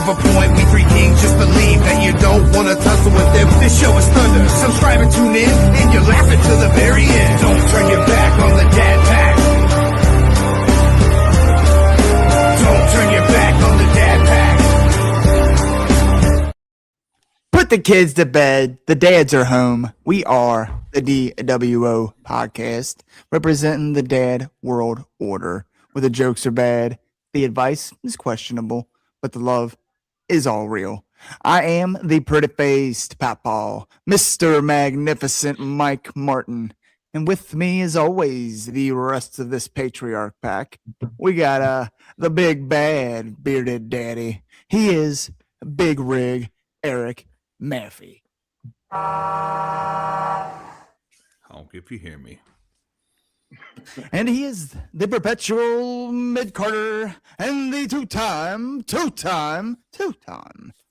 have a point, we three kings just believe that you don't want to tussle with them. This show is thunder, subscribe and tune in, and you're laughing to the very end. Don't turn your back on the dad pack. Don't turn your back on the dad pack. Put the kids to bed, the dads are home. We are the DWO podcast, representing the dad world order, where the jokes are bad, the advice is questionable, but the love is all real. I am the pretty-faced Papa, Mr. Magnificent Mike Martin, and with me, as always, the rest of this patriarch pack. We got the big bad bearded daddy. He is Big Rig Eric Maffey. Honk if you hear me. And he is the perpetual mid-carter and the two-time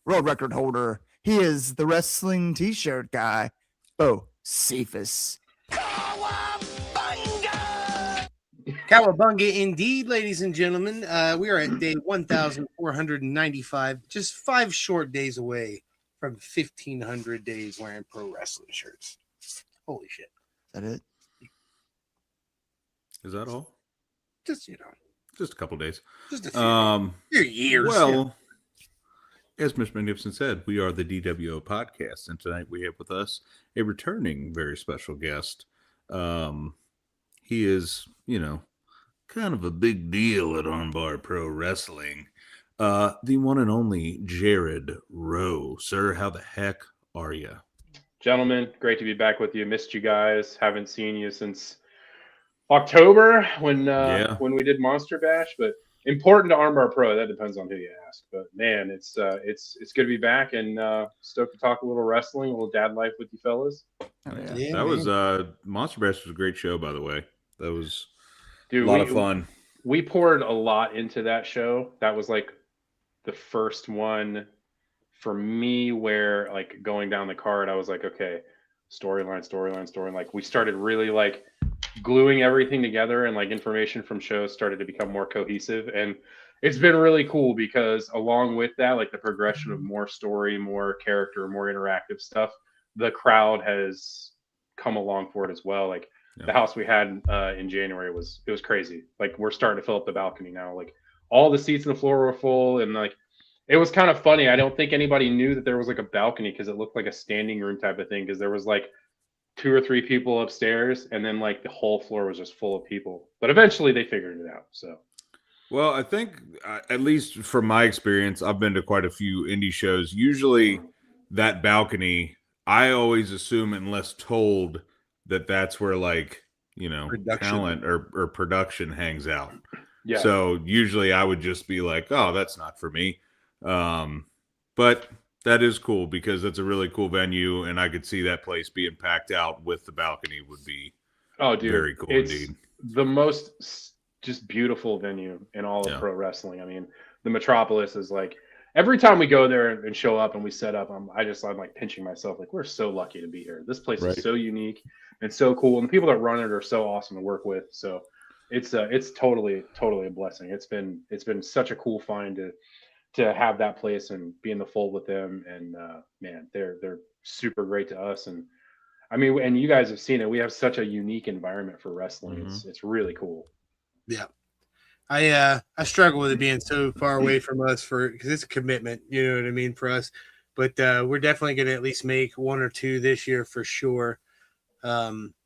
world record holder. He is the wrestling t-shirt guy, Bo Cephas. Cowabunga indeed, ladies and gentlemen. We are at day 1,495, just 5 short days away from 1,500 days wearing pro wrestling shirts. Holy shit. Is that it? Is that all? Just, Just a couple days. just a few years. Well, as Mr. Magnificent said, we are the DWO podcast, and tonight we have with us a returning very special guest. He is, kind of a big deal at ARMBAR Pro Wrestling. The one and only Jarrod Rowe. Sir, how the heck are you? Gentlemen, great to be back with you. Missed you guys. Haven't seen you since October when we did Monster Bash, but important to ARMBAR Pro. That depends on who you ask. But man, it's good to be back and stoked to talk a little wrestling, a little dad life with you fellas. Yeah, that was Monster Bash was a great show, by the way. That was a lot of fun. We poured a lot into that show. That was like the first one for me where, like, going down the card, I was like, okay, storyline. Like, we started really like gluing everything together, and like information from shows started to become more cohesive. And it's been really cool because along with that, like the progression of more story, more character, more interactive stuff, the crowd has come along for it as well. Like the house we had in January was crazy. Like, we're starting to fill up the balcony now. Like, all the seats on the floor were full, and like it was kind of funny. I don't think anybody knew that there was like a balcony because it looked like a standing room type of thing, because there was like 2 or 3 people upstairs, and then like the whole floor was just full of people. But eventually they figured it out. So, well, I think at least from my experience, I've been to quite a few indie shows. Usually that balcony, I always assume, unless told, that that's where, like, talent or production hangs out. yeah. So usually I would just be like, oh, that's not for me. But that is cool because it's a really cool venue, and I could see that place being packed out with the balcony would be very cool indeed. The most just beautiful venue in all of pro wrestling. I mean, the Metropolis is like, every time we go there and show up and we set up, I'm like pinching myself. Like, we're so lucky to be here. This place is so unique and so cool, and the people that run it are so awesome to work with. So it's totally a blessing. It's been such a cool find to have that place and be in the fold with them. And man, they're super great to us. And I mean, and you guys have seen it. We have such a unique environment for wrestling. Mm-hmm. It's really cool. Yeah. I struggle with it being so far away from us because it's a commitment, you know what I mean, for us. But we're definitely going to at least make 1 or 2 this year for sure.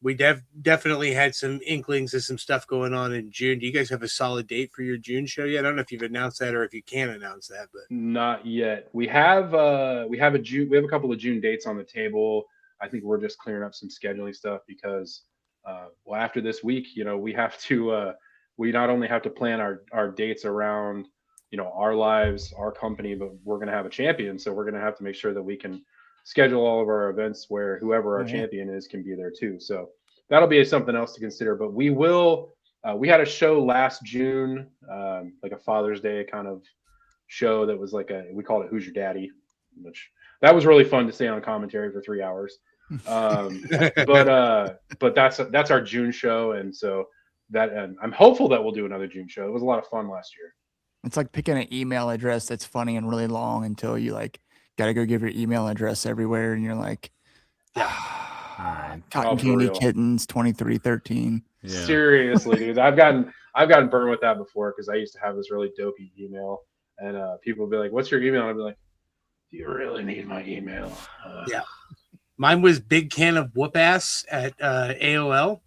We definitely had some inklings of some stuff going on in June. Do you guys have a solid date for your June show yet? I don't know if you've announced that or if you can announce that, but not yet. We have a couple of June dates on the table. I think we're just clearing up some scheduling stuff because after this week, we have to we not only have to plan our dates around our lives, our company, but we're going to have a champion, so we're going to have to make sure that we can schedule all of our events where whoever our champion is can be there too. So that'll be something else to consider. But we will. We had a show last June, like a Father's Day kind of show that was like we called it "Who's Your Daddy," which that was really fun to say on commentary for 3 hours. But that's our June show, and so that I'm hopeful that we'll do another June show. It was a lot of fun last year. It's like picking an email address that's funny and really long until you like got to go give your email address everywhere, and you're like, Yeah. All right. Cotton Oh, for Candy real. Kittens 2313. Yeah. Seriously, dude. I've gotten burned with that before because I used to have this really dopey email, and people would be like, "What's your email?" And I'd be like, "Do you really need my email?" Yeah. Mine was big can of whoop ass at AOL.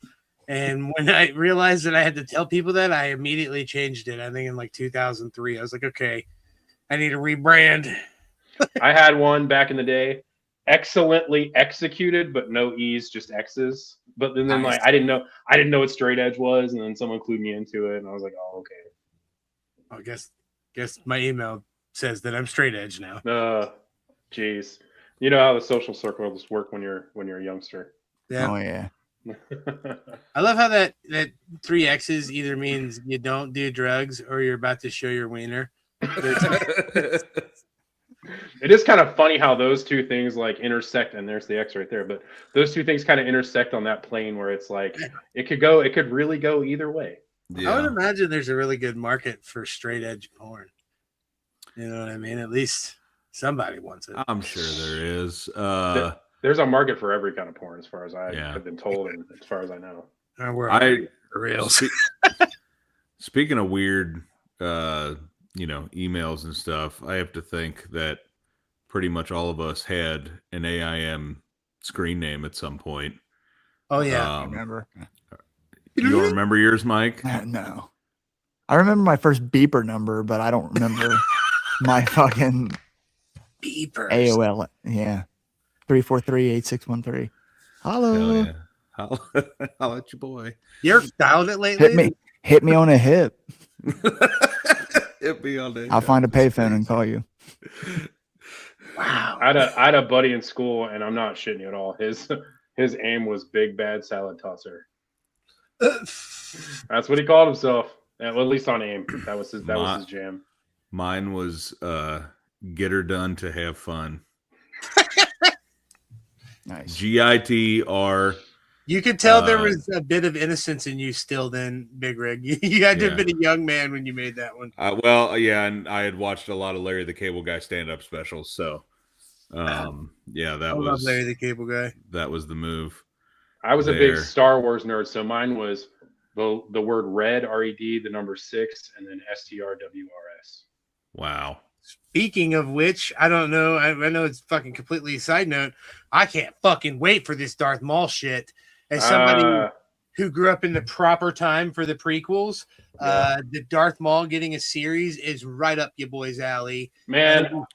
And when I realized that I had to tell people that, I immediately changed it. I think in like 2003. I was like, okay, I need a rebrand. I had one back in the day, excellently executed, but no E's, just X's. But then Nice. like I didn't know what straight edge was, and then someone clued me into it, and I was like, "Oh, okay." I guess my email says that I'm straight edge now. Jeez. You know how the social circles work when you're a youngster. Yeah. Oh yeah. I love how that 3 X's either means you don't do drugs or you're about to show your wiener. It is kind of funny how those two things like intersect, and there's the X right there, but those two things kind of intersect on that plane where it's like it could really go either way. I would imagine there's a really good market for straight edge porn. You know what I mean? At least somebody wants it. I'm sure there is. There's a market for every kind of porn, as far as I Yeah. have been told, and as far as I know. We're reals. Speaking of weird, emails and stuff, I have to think that pretty much all of us had an AIM screen name at some point. Oh yeah. I remember. You don't remember yours, Mike? No. I remember my first beeper number, but I don't remember my fucking Beepers. AOL. Yeah. 343-8613. Hello. Hell yeah. I'll let your boy. You ever dialed it lately? Hit me on a hip. It'd be all day. I'll find a payphone and call you. Wow. I had a buddy in school, and I'm not shitting you at all. His aim was Big Bad Salad Tosser. That's what he called himself. Well, at least on AIM. That was his jam. Mine was get her done to have fun. Nice. GITR. You could tell there was a bit of innocence in you still then, Big Rig. You had to have been a young man when you made that one. And I had watched a lot of Larry the Cable Guy stand-up specials, so that love Larry the Cable Guy. That was the move. I was a big Star Wars nerd, so mine was the word red, R-E-D, the number 6, and then S-T-R-W-R-S. Wow. Speaking of which, I don't know. I know it's fucking completely a side note. I can't fucking wait for this Darth Maul shit. As somebody who grew up in the proper time for the prequels, the Darth Maul getting a series is right up your boy's alley. Man,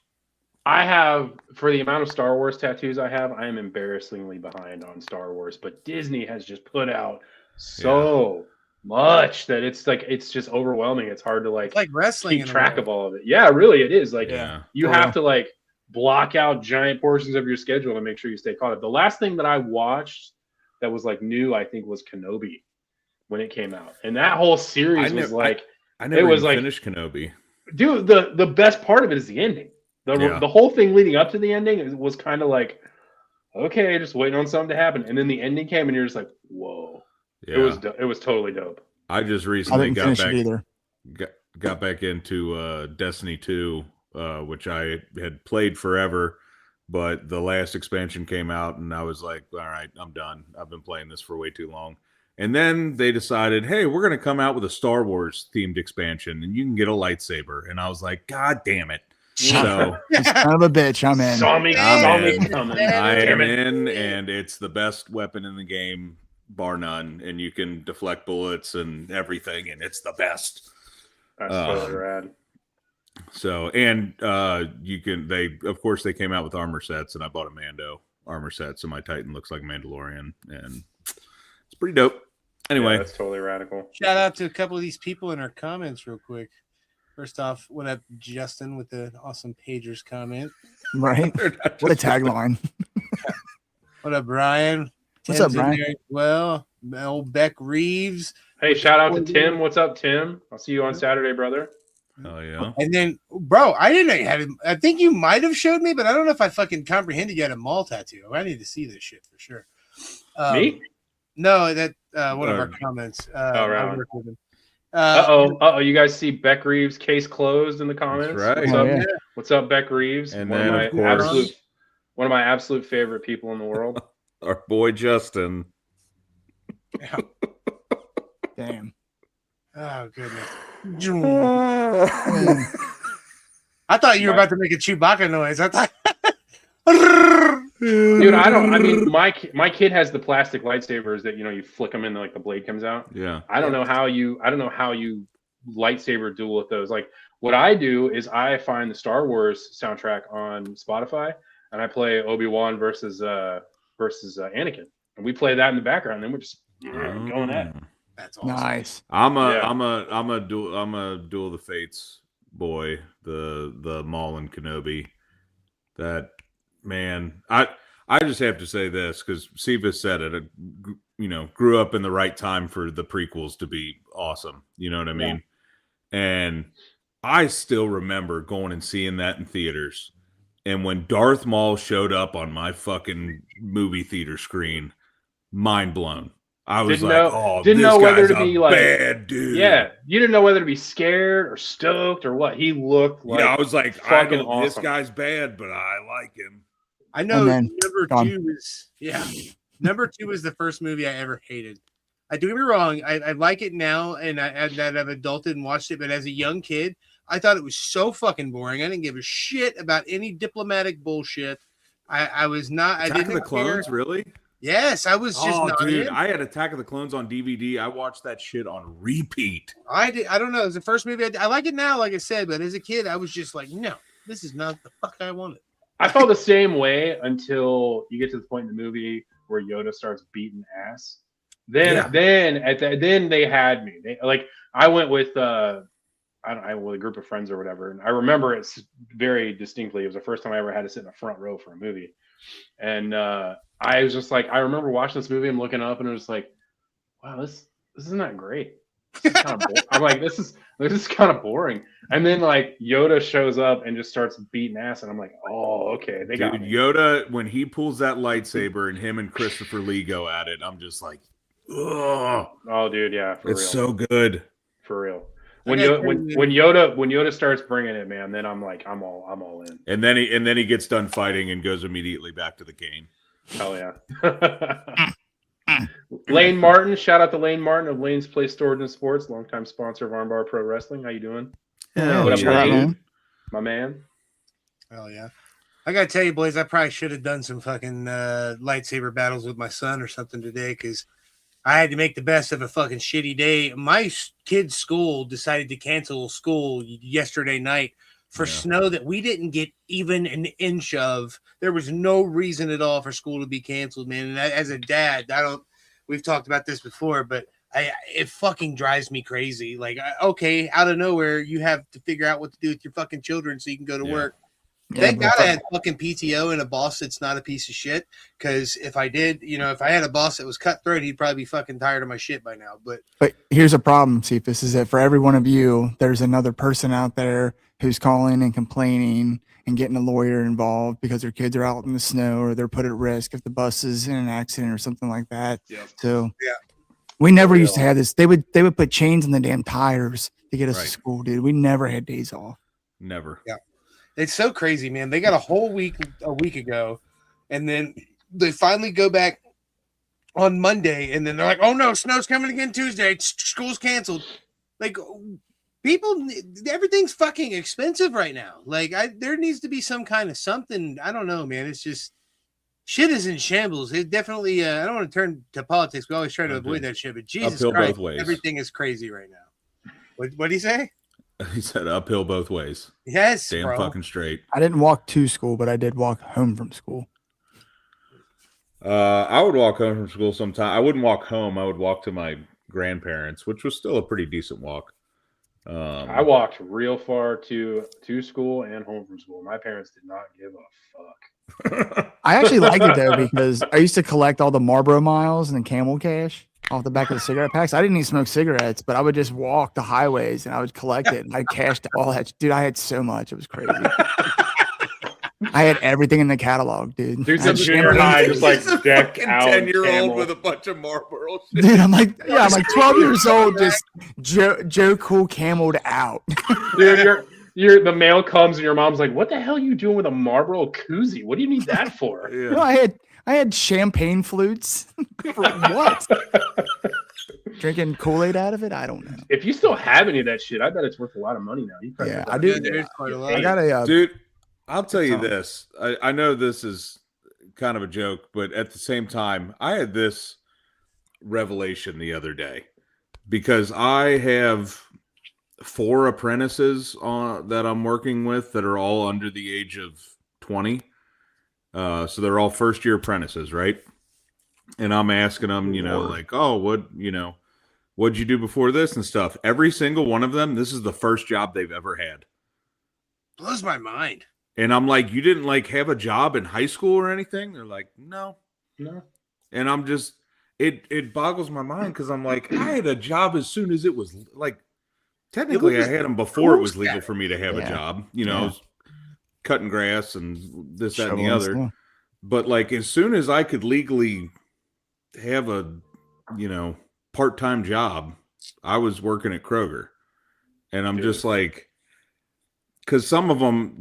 I have, for the amount of Star Wars tattoos I have, I am embarrassingly behind on Star Wars. But Disney has just put out so much that it's just overwhelming. It's hard to like wrestling keep track of all of it. Yeah, really, it is. Like you for have real. to like block out giant portions of your schedule to make sure you stay caught up. The last thing that I watched that was like new, I think, was Kenobi when it came out, and that whole series was like I never finished Kenobi. Dude, the best part of it is the ending. The whole thing leading up to the ending was kind of like, okay, just waiting on something to happen, and then the ending came, and you're just like, whoa. Yeah. It was totally dope. I just I recently didn't finish it either. got back into Destiny 2, which I had played forever, but the last expansion came out and I was like, all right, I'm done. I've been playing this for way too long. And then they decided, hey, we're going to come out with a Star Wars themed expansion and you can get a lightsaber. And I was like, God damn it. So Son of a bitch, I'm in. Saw me coming. I Damn am it. in, and it's the best weapon in the game, bar none. And you can deflect bullets and everything, and it's the best. That's totally rad. So, and of course, they came out with armor sets, and I bought a Mando armor set, so my Titan looks like Mandalorian, and it's pretty dope. Anyway, that's totally radical. Shout out to a couple of these people in our comments real quick. First off, what up, Justin, with the awesome Pagers comment. Right? What a tagline. What up, Brian? What's up, Tim's in Brian? there as well, Mel Beck Reeves. Hey, shout out to Tim. What's up, Tim? I'll see you on Saturday, brother. oh yeah, And then, bro, I didn't know you had it. I think you might have showed me, but I don't know if I fucking comprehended you had a mall tattoo. I need to see this shit for sure. Me? No, that one of our comments. I right. work with him. You guys see Beck Reeves case closed in the comments? right. What's Oh, up? yeah. What's up, Beck Reeves? And one then, of of my course- one of my absolute favorite people in the world. Our boy Justin. Damn. Oh goodness. I thought you were about to make a Chewbacca noise. I thought. Dude, I mean, my kid has the plastic lightsabers that you flick them and like the blade comes out. Yeah. I don't know how you lightsaber duel with those. Like what I do is I find the Star Wars soundtrack on Spotify and I play Obi-Wan versus Anakin. And we play that in the background, and then we're just going at it. That's awesome. Nice. I'm a Duel the Fates boy, the Maul and Kenobi. That man, I just have to say this because Cephas said it. Grew up in the right time for the prequels to be awesome. You know what I mean? And I still remember going and seeing that in theaters. And when Darth Maul showed up on my fucking movie theater screen, mind blown. I was didn't know whether to be like bad dude. Yeah, you didn't know whether to be scared or stoked or what. He looked like I was like, fucking awesome. This guy's bad, but I like him. I know number two is the first movie I ever hated. I do get me wrong. I like it now, and I've adulted and watched it. But as a young kid, I thought it was so fucking boring. I didn't give a shit about any diplomatic bullshit. I was not. Attack of the Clones, really? Yes, I was just not dude, in. I had Attack of the Clones on DVD. I watched that shit on repeat. I don't know. It was the first movie. I like it now, like I said, but as a kid, I was just like, no, this is not the fuck I wanted. I felt the same way until you get to the point in the movie where Yoda starts beating ass. Then they had me. I went with a group of friends or whatever, and I remember it very distinctly. It was the first time I ever had to sit in the front row for a movie, and I was just like, I remember watching this movie. I'm looking up, and I was like, wow, this isn't that great. This is kind of I'm like, this is kind of boring. And then like Yoda shows up and just starts beating ass, and I'm like, oh, okay, they got me. Yoda, when he pulls that lightsaber and him and Christopher Lee go at it, I'm just like, ugh. Oh, dude, yeah, it's so good. For real. When Yoda starts bringing it, man, then I'm like, I'm all in. And then he gets done fighting and goes immediately back to the cane. Hell yeah. Lane Martin, shout out to Lane Martin of Lane's Place Storage and Sports, longtime sponsor of ARMBAR Pro Wrestling. How you doing? What up, Lane? My man. Hell yeah. I gotta tell you, boys, I probably should have done some fucking lightsaber battles with my son or something today because I had to make the best of a fucking shitty day. My kid's school decided to cancel school yesterday night for snow that we didn't get even an inch of. There was no reason at all for school to be canceled, man. And as a dad, we've talked about this before, but it fucking drives me crazy. Like, okay, out of nowhere, you have to figure out what to do with your fucking children so you can go to work. Thank God I had fucking PTO and a boss that's not a piece of shit. Because if I did, if I had a boss that was cutthroat, he'd probably be fucking tired of my shit by now. But here's a problem, Cephas, is that for every one of you, there's another person out there who's calling and complaining and getting a lawyer involved because their kids are out in the snow or they're put at risk if the bus is in an accident or something like that. Yeah. So we never used to have this. They would put chains in the damn tires to get us to school, dude. We never had days off. Never. Yeah. It's so crazy, man. They got a whole week a week ago, and then they finally go back on Monday, and then they're like, oh no, snow's coming again Tuesday. School's canceled. Like, people, everything's fucking expensive right now. Like, there needs to be some kind of something. I don't know, man. It's just shit is in shambles. It definitely, I don't want to turn to politics. We always try to avoid that shit, but Jesus Uphill Christ, both ways. Everything is crazy right now. What did he say? He said uphill both ways. Yes, damn bro. fucking straight. I didn't walk to school, but I did walk home from school. I would walk home from school sometime. I wouldn't walk home. I would walk to my grandparents, which was still a pretty decent walk. I walked real far to school and home from school. My parents did not give a fuck. I actually like it though because I used to collect all the Marlboro miles and the Camel Cash off the back of the cigarette packs. I didn't even smoke cigarettes, but I would just walk the highways and I would collect it and I cashed all that. Dude, I had so much. It was crazy. I had everything in the catalog, dude. Dude's I in had junior champagne high, flutes. just like decked out. 10-year-old Camel. with a bunch of Marlboro shit. Dude, I'm like 12 years old, just Joe Cool cameled out. Dude, you're the mail comes and your mom's like, "What the hell are you doing with a Marlboro koozie? What do you need that for?" Yeah. No, I had champagne flutes. For what? Drinking Kool-Aid out of it? I don't know. If you still have any of that shit, I bet it's worth a lot of money now. You probably Yeah, got I that. do. There's quite a lot. I got a Dude, I'll tell you Tell 'em. this. I know this is kind of a joke, but at the same time, I had this revelation the other day because I have 4 apprentices that I'm working with that are all under the age of 20. So they're all first-year apprentices, right? And I'm asking them, like, oh, what'd you do before this and stuff? Every single one of them, this is the first job they've ever had. Blows my mind. And I'm like, you didn't like have a job in high school or anything? They're like, no. And I'm just, it boggles my mind because I'm like, I had a job as soon as it was like, technically I had them before it was legal for me to have a job. I was cutting grass and this, that, and the other. Stuff. But like, as soon as I could legally have a, part-time job, I was working at Kroger. And I'm just like, because some of them,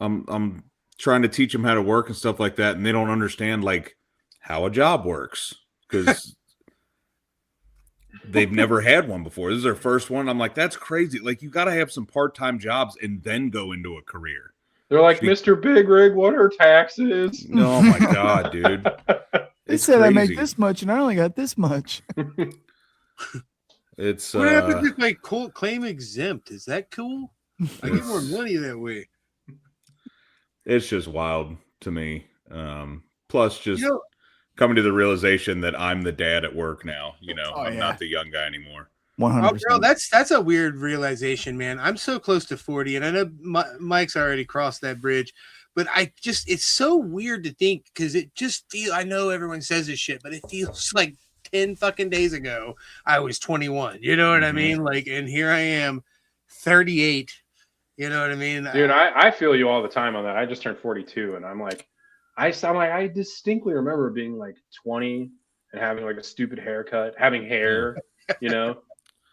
I'm trying to teach them how to work and stuff like that, and they don't understand like how a job works because they've never had one before. This is their first one. I'm like, that's crazy. Like, you got to have some part-time jobs and then go into a career. They're like, Mr. Big Rig, what are taxes? Oh my god, dude! They said I make this much and I only got this much. It's What happens if I claim exempt? Is that cool? I get more money that way. It's just wild to me. Plus, just coming to the realization that I'm the dad at work now. I'm not the young guy anymore. 100%. Oh, bro, that's a weird realization, man. I'm so close to 40, and I know Mike's already crossed that bridge, but it's so weird to think because it just feels. I know everyone says this shit, but it feels like 10 fucking days ago I was 21. You know what I mean? Like, and here I am, 38. You know what I mean? Dude, I feel you all the time on that. I just turned 42, and I'm like, I distinctly remember being like 20 and having like a stupid haircut, having hair,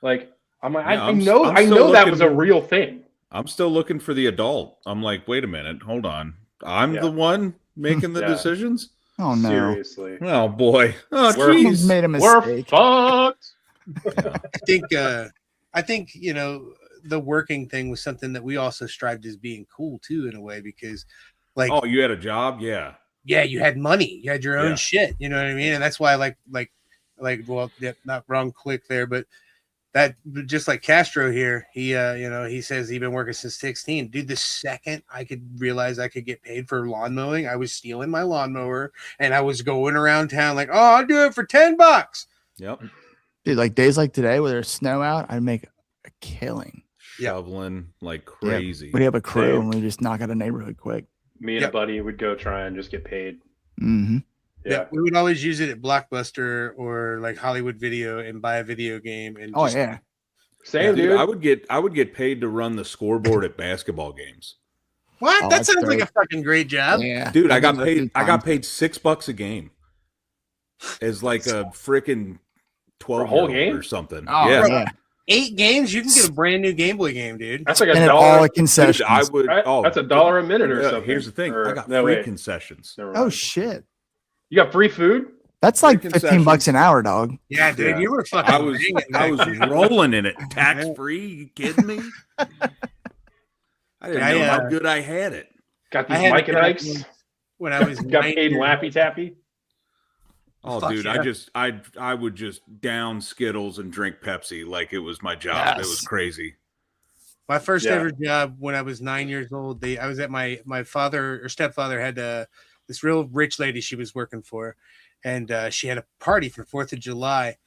Like, I'm like, I know that was a real thing. I'm still looking for the adult. I'm like, wait a minute, hold on. I'm the one making the decisions? Oh no. Seriously. Oh boy. Oh Someone's jeez. made a We're mistake. fucked. I think the working thing was something that we also strived as being cool too, in a way, because like, oh, you had a job? Yeah, you had money, you had your own shit, you know what I mean? And that's why not wrong click there, but that, just like Castro here, he says he's been working since 16. Dude, the second I could realize I could get paid for lawn mowing, I was stealing my lawnmower and I was going around town like, oh, I'll do it for $10. Yep. Dude, like days like today where there's snow out, I'd make a killing. Shoveling like crazy. We'd have a crew and we just knock out a neighborhood quick. Me and a buddy would go try and just get paid. Mm-hmm. Yeah, we would always use it at Blockbuster or like Hollywood Video and buy a video game. And same, dude. I would get paid to run the scoreboard at basketball games. What? Oh, that sounds great. like a fucking great job. Yeah, dude, I got paid $6 a game as like a freaking 12 whole game or something. Oh, yeah. 8 games, you can get a brand new Game Boy game, dude. That's like a and dollar. all concessions. Dude, I would. Right? That's $1 a minute or something. Here's the thing: or, I got free concessions. Oh shit! You got free food? That's like Free $15 an hour, dog. Yeah, dude, you were fucking. I was rolling in it, tax free. You kidding me? I didn't know how good I had it. Got these Mike and Ike's when I was got paid Laffy Taffy. Oh, dude, yeah. I would just down Skittles and drink Pepsi like it was my job. Yes. It was crazy. My first ever job when I was 9 years old. I was at my father or stepfather had this real rich lady she was working for, and she had a party for 4th of July,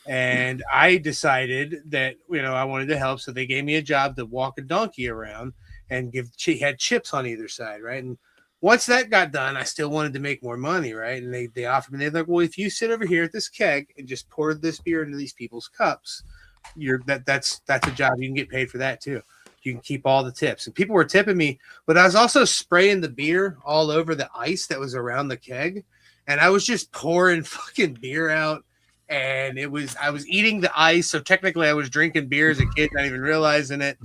and I decided that I wanted to help, so they gave me a job to walk a donkey around and she had chips on either side, right? And once that got done, I still wanted to make more money, right? And they offered me, they're like, well, if you sit over here at this keg and just pour this beer into these people's cups, that's a job. You can get paid for that too. you can keep all the tips. And people were tipping me, but I was also spraying the beer all over the ice that was around the keg. And I was just pouring fucking beer out. And I was eating the ice. So technically I was drinking beer as a kid, not even realizing it.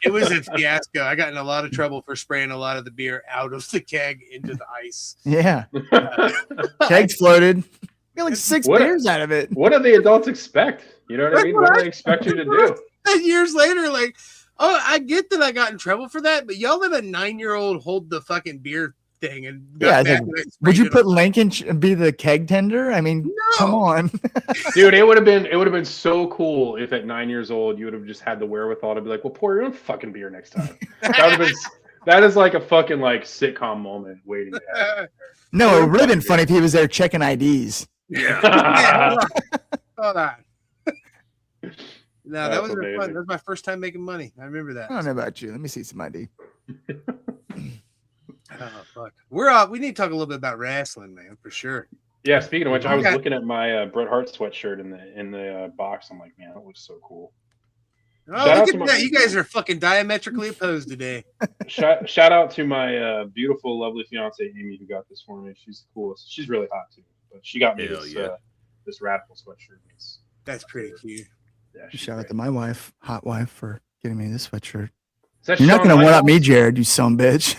It was a fiasco. I got in a lot of trouble for spraying a lot of the beer out of the keg into the ice. Yeah. Kegs floated. Got like 6 beers out of it. What do the adults expect? You know what I mean? What do they expect you to do? And years later, like, oh, I get that I got in trouble for that, but y'all let a 9-year-old hold the fucking beer thing and would you put Lincoln be the keg tender? I mean, come on. Dude, it would have been so cool if at 9 years old you would have just had the wherewithal to be like, well, pour your own fucking beer next time. That is like a fucking like sitcom moment waiting to happen. No, it would have been funny if he was there checking IDs. Yeah. Hold on. No, that was amazing. fun. That was my first time making money. I remember that. I don't know about you. Let me see some ID. Oh, fuck. We need to talk a little bit about wrestling, man, for sure. Yeah, speaking of which, I was looking at my Bret Hart sweatshirt in the box. I'm like, man, that looks so cool. Oh, look at that. You guys are fucking diametrically opposed today. Shout out to my beautiful, lovely fiance, Amy, who got this for me. She's the coolest. She's really hot, too. But she got me this radical sweatshirt. That's pretty cute. Yeah, shout out to my wife, hot wife, for getting me this sweatshirt. You're not going to one up me, Jared, you son bitch.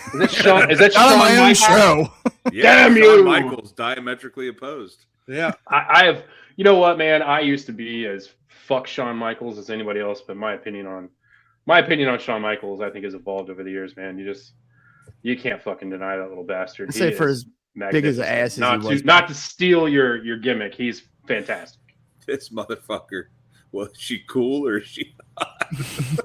Is that Shawn my own show? Yeah, Damn Shawn you. Michaels, diametrically opposed. Yeah. I have, you know what, man? I used to be as fuck Shawn Michaels as anybody else, but my opinion on Shawn Michaels, I think, has evolved over the years, man. You can't fucking deny that little bastard. I'd say for as big as an ass as he was. Not to steal your gimmick, he's fantastic. This motherfucker. Was she cool or is she hot?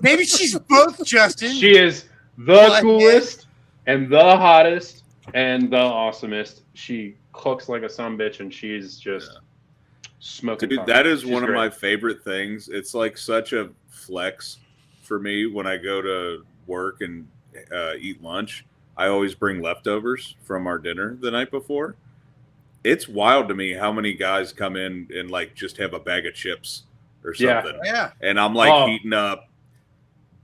Maybe she's both, Justin. She is the coolest and the hottest and the awesomest. She cooks like a sumbitch and she's just smoking. Dude, that is one of my favorite things. It's like such a flex for me when I go to work and eat lunch. I always bring leftovers from our dinner the night before. It's wild to me how many guys come in and like just have a bag of chips or something. Yeah. And I'm like heating up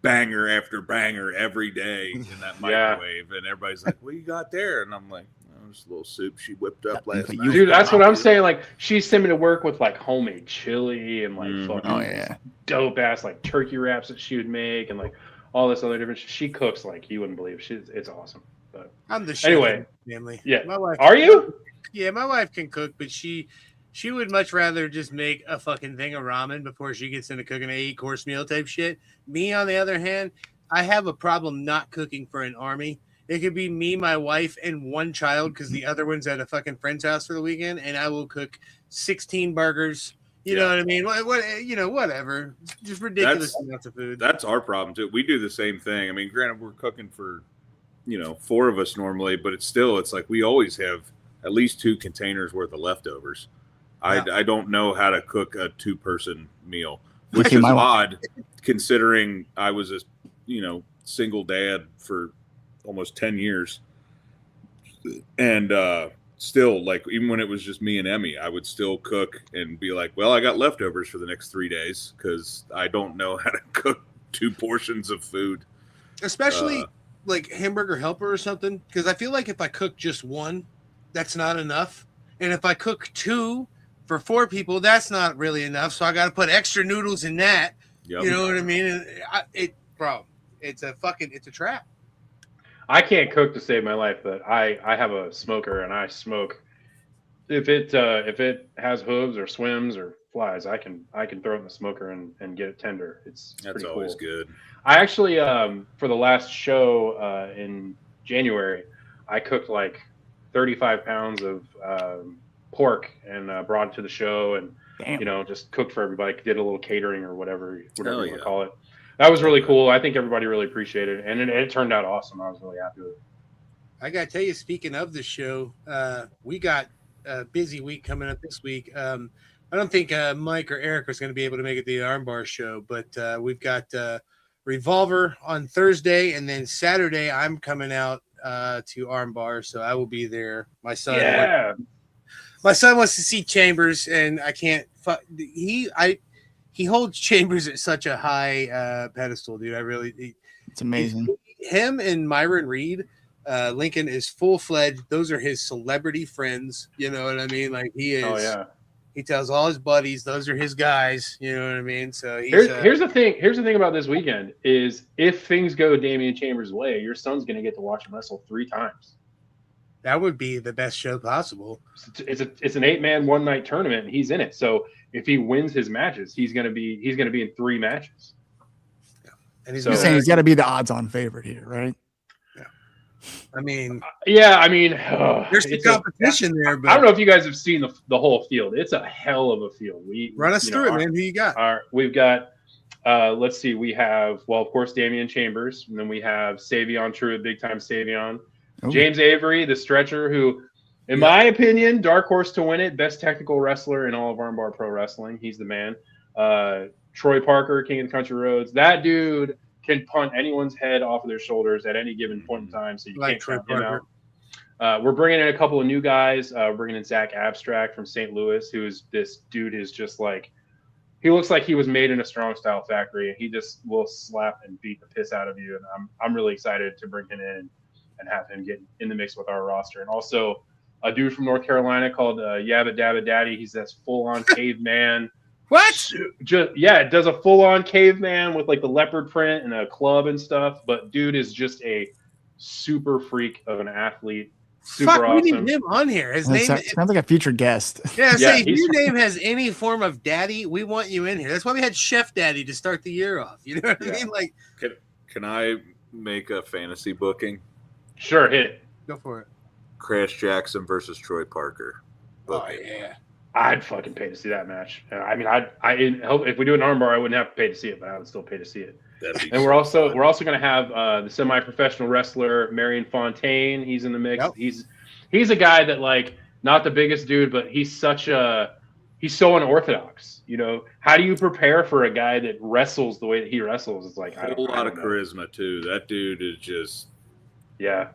banger after banger every day in that microwave. And everybody's like, what you got there? And I'm like, just a little soup she whipped up last night. Dude, that's what I'm saying. Like, she sent me to work with like homemade chili and like fucking dope ass like turkey wraps that she would make and like all this other different shit. She cooks like you wouldn't believe. It's awesome. But I'm the shit anyway, family. Yeah. My wife Are you? Yeah, my wife can cook, but she would much rather just make a fucking thing of ramen before she gets into cooking an 8-course meal type shit. Me, on the other hand, I have a problem not cooking for an army. It could be me, my wife, and one child because the other one's at a fucking friend's house for the weekend, and I will cook 16 burgers. You know what I mean? Whatever. Just ridiculous amounts of food. That's our problem, too. We do the same thing. I mean, granted, we're cooking for, 4 of us normally, but it's like we always have at least 2 containers worth of leftovers. I don't know how to cook a 2-person meal, which is odd considering I was a, single dad for almost 10 years. And still, like, even when it was just me and Emmy, I would still cook and be like, well, I got leftovers for the next 3 days because I don't know how to cook 2 portions of food. Especially like Hamburger Helper or something, because I feel like if I cook just one, that's not enough. And if I cook 2 for 4 people, that's not really enough. So I got to put extra noodles in that. Yep. You know what I mean? And it's a trap. I can't cook to save my life, but I have a smoker and I smoke. If it has hooves or swims or flies, I can throw it in the smoker and get it tender. That's pretty always cool. Good. I actually for the last show in January, I cooked like 35 pounds of pork and brought it to the show and just cooked for everybody. Did a little catering or whatever you want to call it. That was really cool. I think everybody really appreciated it, and it turned out awesome. I was really happy with it. I got to tell you, speaking of the show, we got a busy week coming up this week. I don't think Mike or Eric was going to be able to make it to the Armbar show, but we've got Revolver on Thursday, and then Saturday I'm coming out to Armbar, so I will be there. My son wants to see Chambers, and I can't. He he holds Chambers at such a high pedestal, dude. It's amazing. Him and Myron Reed, Lincoln is full-fledged. Those are his celebrity friends. You know what I mean? Like he is. Oh yeah. He tells all his buddies those are his guys. You know what I mean? So here's the thing. Here's the thing about this weekend is if things go Damian Chambers' way, your son's gonna get to watch him wrestle 3 times. That would be the best show possible. It's an 8-man 1-night tournament, and he's in it. So if he wins his matches, he's gonna be in 3 matches. Yeah. And he's saying he's got to be the odds-on favorite here, right? I mean, there's the competition there. But I don't know if you guys have seen the whole field. It's a hell of a field. Run us through it, man. Who you got? We've got. Let's see. We have, well, of course, Damian Chambers, and then we have Savion Truitt, big time Savion. Oh. James Avery, the stretcher, who, in my opinion, dark horse to win it, best technical wrestler in all of ARMBAR Pro Wrestling. He's the man. Troy Parker, King of the Country Roads. That dude can punt anyone's head off of their shoulders at any given point in time, so you can't count him out. We're bringing in a couple of new guys. We're bringing in Zach Abstract from St. Louis, this dude is just like, he looks like he was made in a strong style factory, and he just will slap and beat the piss out of you. And I'm really excited to bring him in and have him get in the mix with our roster. And also a dude from North Carolina called Yabba Dabba Daddy. He's this full on caveman. What? It does a full-on caveman with like the leopard print and a club and stuff. But dude is just a super freak of an athlete. Super awesome. We need him on here. His name sounds like a future guest. Yeah, if your name has any form of daddy, we want you in here. That's why we had Chef Daddy to start the year off. You know what I mean? Like, can I make a fantasy booking? Sure, hit it. Go for it. Crash Jackson versus Troy Parker. Booking. Oh yeah. I'd fucking pay to see that match. I mean, if we do an armbar, I wouldn't have to pay to see it, but I would still pay to see it. And we're also going to have the semi-professional wrestler Marion Fontaine. He's in the mix. Yep. He's a guy that, like, not the biggest dude, but he's so unorthodox. You know, how do you prepare for a guy that wrestles the way that he wrestles? It's like a lot of charisma too. That dude is just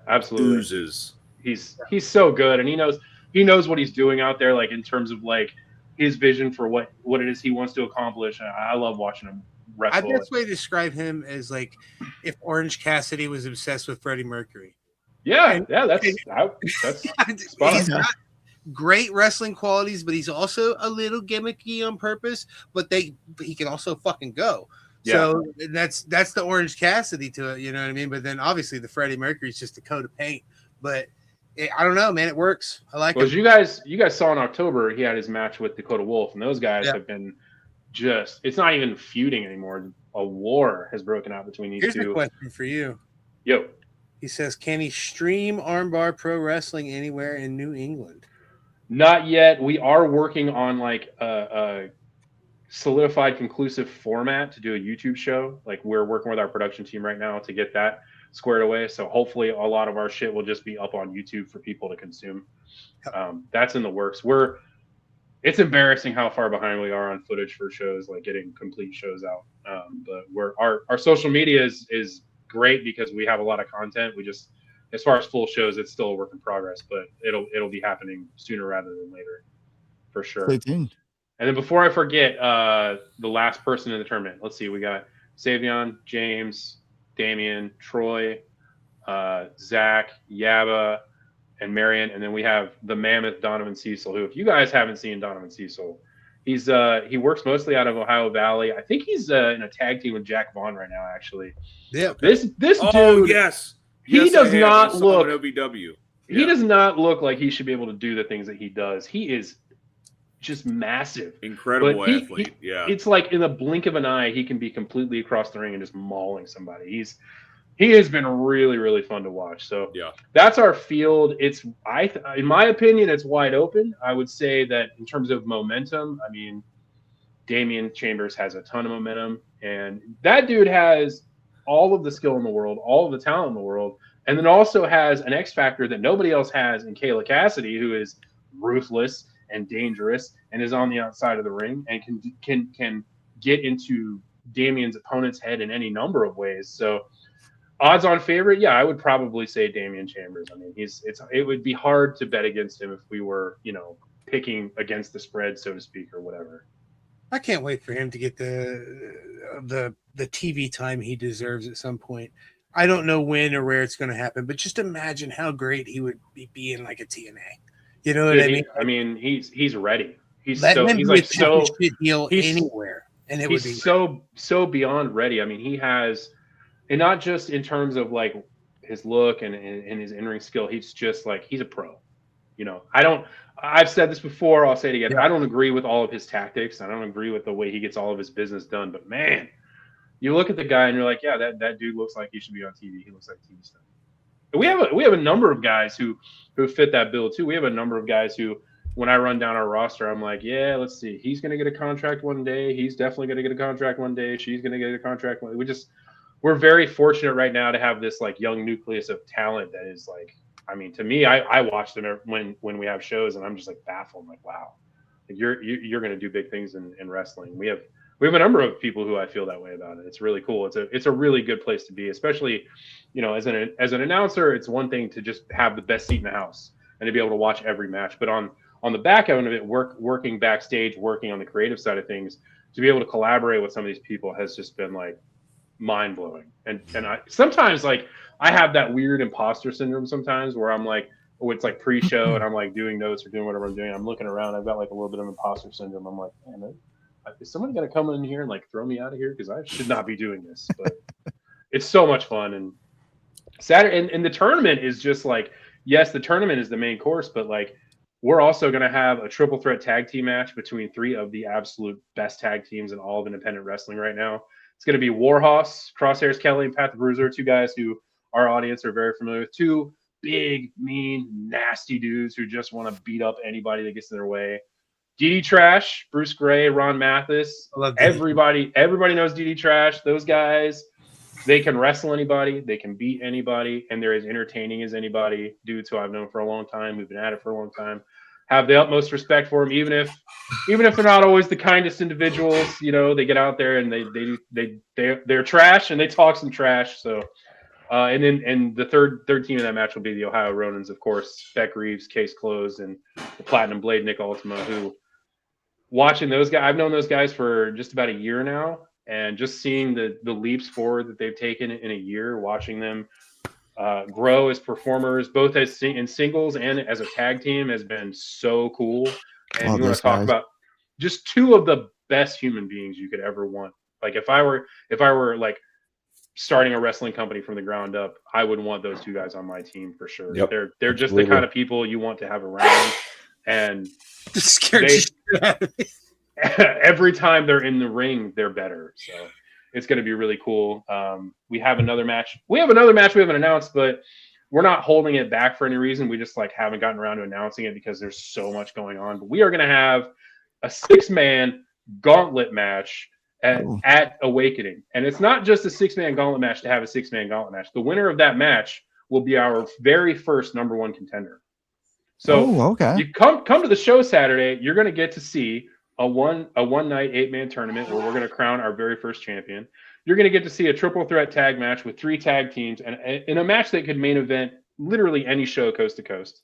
absolutely oozes. He's so good, and he knows what he's doing out there, like in terms of like his vision for what it is he wants to accomplish. And I love watching him wrestle. I best way to describe him as like if Orange Cassidy was obsessed with Freddie Mercury. That's spot he's got great wrestling qualities, but he's also a little gimmicky on purpose. But he can also fucking go. Yeah. So that's the Orange Cassidy to it, you know what I mean? But then obviously the Freddie Mercury is just a coat of paint. But I don't know, man. It works. I like it. As you guys saw in October, he had his match with Dakota Wolf, and those guys have been it's not even feuding anymore. A war has broken out between these two. Here's a question for you. Yo. He says, can he stream ARMBAR Pro Wrestling anywhere in New England? Not yet. We are working on like a solidified, conclusive format to do a YouTube show. Like we're working with our production team right now to get that squared away. So hopefully a lot of our shit will just be up on YouTube for people to consume. That's in the works. It's embarrassing how far behind we are on footage for shows, like getting complete shows out. But our social media is great because we have a lot of content. We just, as far as full shows, it's still a work in progress, but it'll be happening sooner rather than later for sure. Stay tuned. And then before I forget, the last person in the tournament, let's see, we got Savion, James, Damian, Troy, Zach, Yabba, and Marion, and then we have the mammoth Donovan Cecil, who, if you guys haven't seen Donovan Cecil, he works mostly out of Ohio Valley. I think he's in a tag team with Jack Vaughn right now, actually. Yeah. This dude, he does not look OVW. Yeah. He does not look like he should be able to do the things that he does. He is just massive, incredible athlete. It's like in the blink of an eye, he can be completely across the ring and just mauling somebody. He has been really, really fun to watch. So that's our field. In my opinion, it's wide open. I would say that in terms of momentum, I mean, Damian Chambers has a ton of momentum, and that dude has all of the skill in the world, all of the talent in the world, and then also has an X factor that nobody else has in Kayla Cassidy, who is ruthless and dangerous and is on the outside of the ring and can get into Damian's opponent's head in any number of ways. So odds on favorite, I would probably say Damian Chambers. I mean, it would be hard to bet against him if we were, picking against the spread, so to speak, or whatever. I can't wait for him to get the TV time he deserves at some point. I don't know when or where it's going to happen, but just imagine how great he would be in like a TNA. You know what Dude, I mean? I mean, he's ready. He's Let so him he's be a like so piece of shit heel he's anywhere, and it would be he's so beyond ready. I mean, he has, and not just in terms of like his look and his in-ring skill. He's just like he's a pro. You know, I've said this before. I'll say it again. Yeah. I don't agree with all of his tactics. I don't agree with the way he gets all of his business done. But man, you look at the guy and you're like, yeah, that dude looks like he should be on TV. He looks like TV star. We have a number of guys who fit that bill too. We have a number of guys who, when I run down our roster, I'm like, yeah, let's see. He's gonna get a contract one day. He's definitely gonna get a contract one day. She's gonna get a contract one day. We're very fortunate right now to have this like young nucleus of talent that is like, I mean, to me, I watch them when we have shows and I'm just like baffled. I'm like, wow, like you're gonna do big things in wrestling. We have a number of people who I feel that way about it. It's really cool. It's a really good place to be, especially, you know, as an announcer. It's one thing to just have the best seat in the house and to be able to watch every match, but on the back end of it, working backstage, working on the creative side of things, to be able to collaborate with some of these people has just been like mind blowing. And I sometimes like I have that weird imposter syndrome sometimes where I'm like, oh, it's like pre-show and I'm like doing notes or doing whatever I'm doing. I'm looking around. I've got like a little bit of imposter syndrome. I'm like, man, is somebody going to come in here and like throw me out of here? Because I should not be doing this. But it's so much fun. And Saturday and the tournament is just like, yes, the tournament is the main course, but like we're also going to have a triple threat tag team match between three of the absolute best tag teams in all of independent wrestling right now. It's going to be Warhorse, Crosshairs Kelly, and Pat the Bruiser, two guys who our audience are very familiar with. Two big, mean, nasty dudes who just want to beat up anybody that gets in their way. DD Trash, Bruce Gray, Ron Mathis. Everybody knows DD Trash. Those guys, they can wrestle anybody, they can beat anybody, and they're as entertaining as anybody. Dudes who I've known for a long time, we've been at it for a long time. Have the utmost respect for them, even if they're not always the kindest individuals. You know, they get out there and they're trash and they talk some trash. So, and the third team in that match will be the Ohio Ronins, of course. Beck Reeves, Case Closed, and the Platinum Blade, Nick Ultima. Who, watching those guys, I've known those guys for just about a year now, and just seeing the leaps forward that they've taken in a year, watching them grow as performers, both as in singles and as a tag team, has been so cool. And you want to talk about just two of the best human beings you could ever want. Like if I were like starting a wrestling company from the ground up, I would want those two guys on my team for sure. Yep. They're just the kind of people you want to have around, and every time they're in the ring, they're better. So it's going to be really cool. We have another match. We haven't announced, but we're not holding it back for any reason. We just like haven't gotten around to announcing it because there's so much going on. But we are going to have a 6-man gauntlet match at Awakening. And it's not just a 6-man gauntlet match to have a 6-man gauntlet match. The winner of that match will be our very first number one contender. So you come to the show Saturday, you're going to get to see a one night 8-man tournament where we're going to crown our very first champion. You're going to get to see a triple threat tag match with 3 tag teams, and in a match that could main event literally any show coast to coast.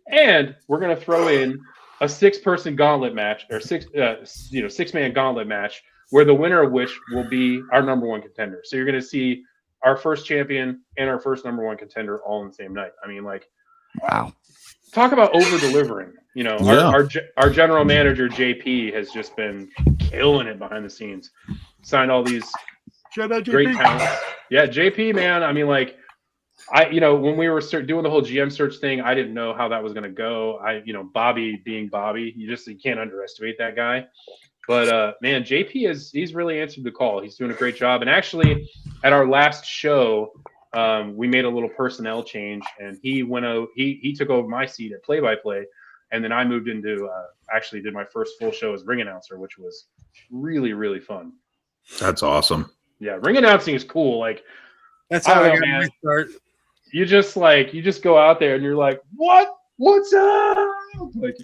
And we're going to throw in a 6-person gauntlet match, or 6-man gauntlet match, where the winner of which will be our number one contender. So you're going to see our first champion and our first number one contender all in the same night. I mean, like, wow. Talk about over delivering. You know, our general manager JP has just been killing it behind the scenes. Signed all these great talents. Yeah, JP, man. I mean, like, when we were doing the whole GM search thing, I didn't know how that was going to go. Bobby being Bobby, you can't underestimate that guy. But man, JP he's really answered the call. He's doing a great job. And actually, at our last show, we made a little personnel change, and he went out. He took over my seat at play-by-play, and then I moved into actually did my first full show as ring announcer, which was really, really fun. That's awesome. Yeah, ring announcing is cool. Like, that's how I got my start. You just go out there and you're like, what's up? Like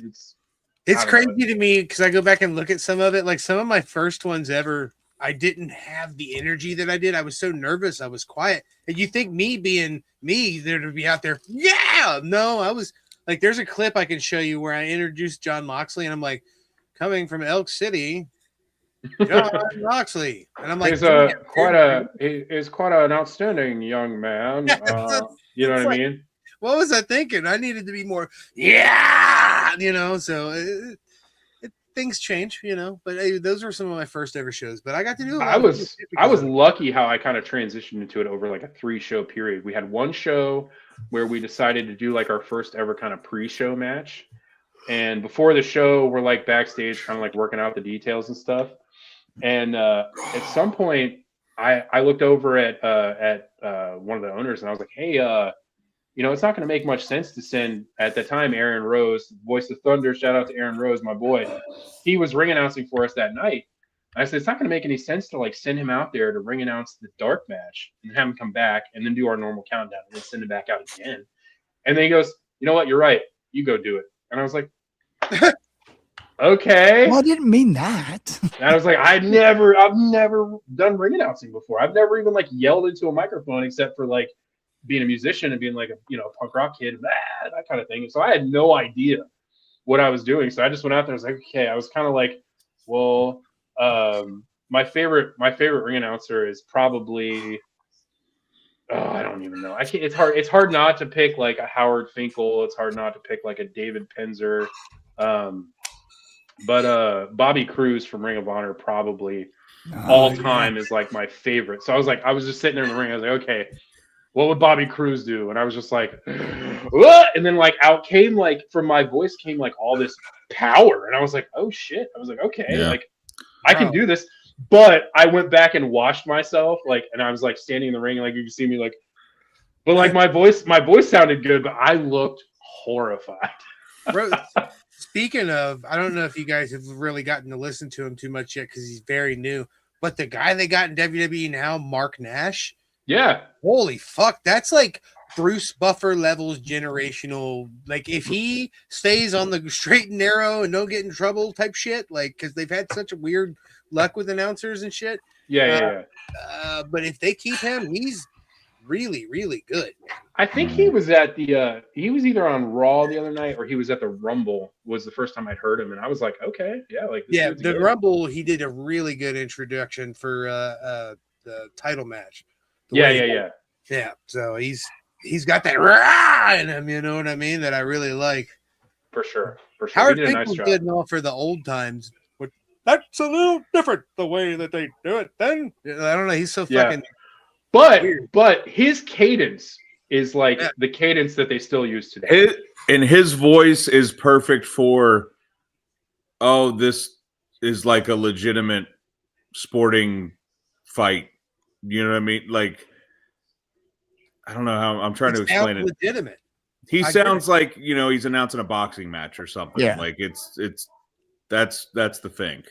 it's crazy to me because I go back and look at some of it. Like some of my first ones ever, I didn't have the energy that I did. I was so nervous. I was quiet. And you think me being me, there to be out there. Yeah, no, I was like, there's a clip I can show you where I introduced John Moxley, and I'm like, coming from Elk City, John Moxley. And I'm like, He's "Damn, quite an outstanding young man. You know what I mean? What was I thinking? I needed to be more, yeah, so things change, but those were some of my first ever shows, but I got to do a lot I was of it. lucky how I kind of transitioned into it over like a 3-show period. We had one show where we decided to do like our first ever kind of pre-show match. And before the show, we're like backstage kind of like working out the details and stuff. And at some point I looked over at one of the owners and I was like, hey, it's not going to make much sense to send, at the time, Aaron Rose, Voice of Thunder. Shout out to Aaron Rose, my boy. He was ring announcing for us that night. And I said, it's not going to make any sense to like send him out there to ring announce the dark match and have him come back and then do our normal countdown and then send him back out again. And then he goes, you know what? You're right. You go do it. And I was like, okay. Well, I didn't mean that. And I was like, I've never done ring announcing before. I've never even like yelled into a microphone except for like being a musician and being like a punk rock kid, that kind of thing. And so I had no idea what I was doing. So I just went out there. I was like, okay. I was kind of like, well, my favorite ring announcer is probably, I don't even know. It's hard not to pick like a Howard Finkel. It's hard not to pick like a David Penzer. But Bobby Cruz from Ring of Honor probably all time is like my favorite. So I was just sitting there in the ring. I was like, okay, what would Bobby Cruz do? And I was just like, what? And then like out came like from my voice came like all this power. And I was like, oh shit. I was like, okay, like I can do this. But I went back and watched myself and I was like standing in the ring, like you can see me but like my voice sounded good, but I looked horrified. Bro, speaking of, I don't know if you guys have really gotten to listen to him too much yet because he's very new, but the guy they got in WWE now, Mark Nash. Yeah. Holy fuck. That's like Bruce Buffer levels generational. Like if he stays on the straight and narrow and don't get in trouble type shit, like because they've had such a weird luck with announcers and shit. Yeah. But if they keep him, he's really, really good. I think he was at he was either on Raw the other night or he was at the Rumble was the first time I'd heard him. And I was like, okay, yeah. The good. Rumble, he did a really good introduction for the title match. Yeah. So he's got that rah in him, you know what I mean? That I really like. For sure. Howard Finkel's good and all for the old times. But that's a little different the way that they do it. Then I don't know. He's so fucking. But his cadence is like the cadence that they still use today. His voice is perfect for. Oh, this is like a legitimate sporting fight. You know what I mean? Like, I don't know how I'm trying to explain it. Legitimate. He sounds like he's announcing a boxing match or something. Yeah. Like that's the thing.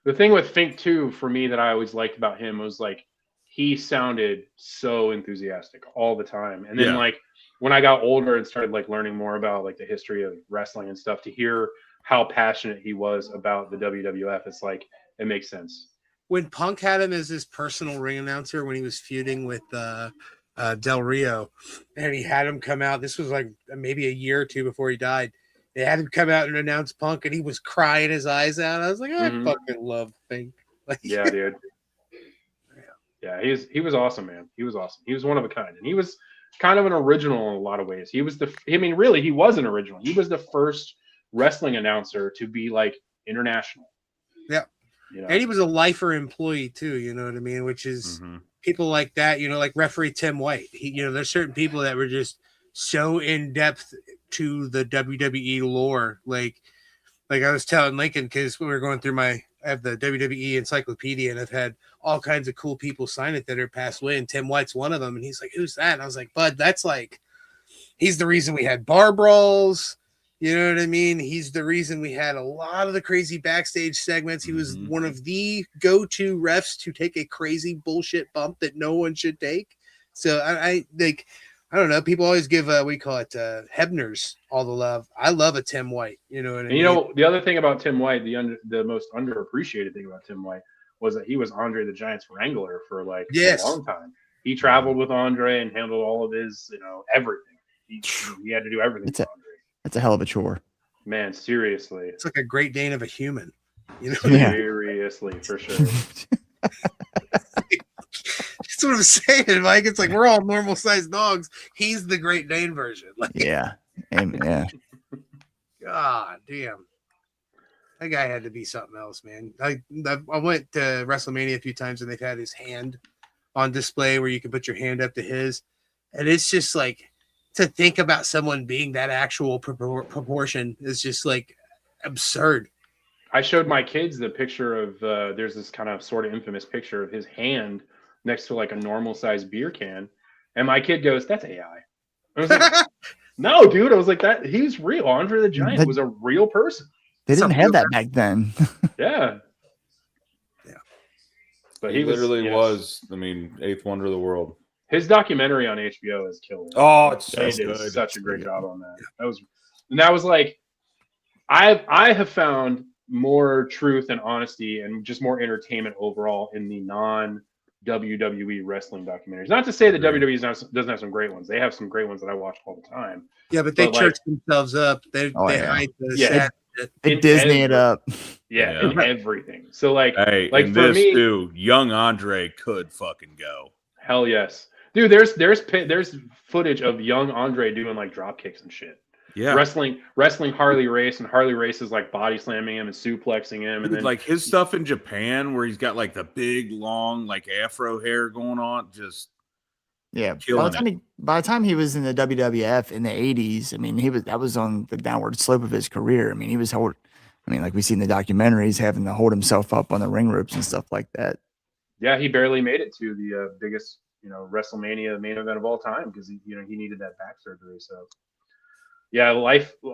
The thing with Fink too, for me, that I always liked about him was like he sounded so enthusiastic all the time. And then like when I got older and started like learning more about like the history of wrestling and stuff, to hear how passionate he was about the WWF, it's like it makes sense. When Punk had him as his personal ring announcer when he was feuding with Del Rio, and he had him come out, this was like maybe a year or two before he died. They had him come out and announce Punk, and he was crying his eyes out. I was like, I fucking love Pink. Like, yeah, dude. Yeah, he was awesome, man. He was awesome. He was one of a kind, and he was kind of an original in a lot of ways. He was really, he was an original. He was the first wrestling announcer to be like international. Yeah. And he was a lifer employee too, you know what I mean? Which is people like that, like referee Tim White. There's certain people that were just so in depth to the WWE lore. Like I was telling Lincoln, because we were going through I have the WWE encyclopedia, and I've had all kinds of cool people sign it that are passed away, and Tim White's one of them. And he's like, who's that? And I was like, Bud, that's like, he's the reason we had bar brawls. You know what I mean? He's the reason we had a lot of the crazy backstage segments. He was one of the go-to refs to take a crazy bullshit bump that no one should take. So I don't know. People always give we call it Hebner's all the love. I love a Tim White. You know what I mean? The other thing about Tim White, the most underappreciated thing about Tim White was that he was Andre the Giant's wrangler for like a long time. He traveled with Andre and handled all of his, everything. He had to do everything for Andre. That's a hell of a chore. Man, seriously. It's like a Great Dane of a human. Seriously. Seriously, for sure. That's what I'm saying, Mike. It's like we're all normal sized dogs. He's the Great Dane version. Like, Yeah. Yeah. God damn. That guy had to be something else, man. I went to WrestleMania a few times and they've had his hand on display where you can put your hand up to his. And it's just like to think about someone being that actual proportion is just like absurd. I showed my kids the picture of there's this kind of sort of infamous picture of his hand next to like a normal sized beer can. And my kid goes, "That's AI." I was like, "No, dude." I was like, "That he's real. Andre the Giant was a real person." They didn't have that back then. Yeah. Yeah. But he literally was, I mean, eighth wonder of the world. His documentary on HBO is killer. Oh, it's so They did good. such a great job on that. That was like, I have found more truth and honesty and just more entertainment overall in the non-WWE wrestling documentaries. Not to say that WWE doesn't have some great ones. They have some great ones that I watch all the time. Yeah, but they church themselves up. They hide the sad shit. They Disney it up. Yeah, in everything. So like, hey, like and for this me, too, young Andre could fucking go. hell yes. Dude, there's footage of young Andre doing like drop kicks and shit. Yeah, Wrestling Harley Race, and Harley Race is like body slamming him and suplexing him. And then like his stuff in Japan where he's got like the big long like afro hair going on, just yeah. By the time he was in the WWF in the 80s, I mean that was on the downward slope of his career. I mean like we see in the documentaries, having to hold himself up on the ring ropes and stuff like that. Yeah, he barely made it to the biggest, WrestleMania main event of all time because he needed that back surgery. So, yeah,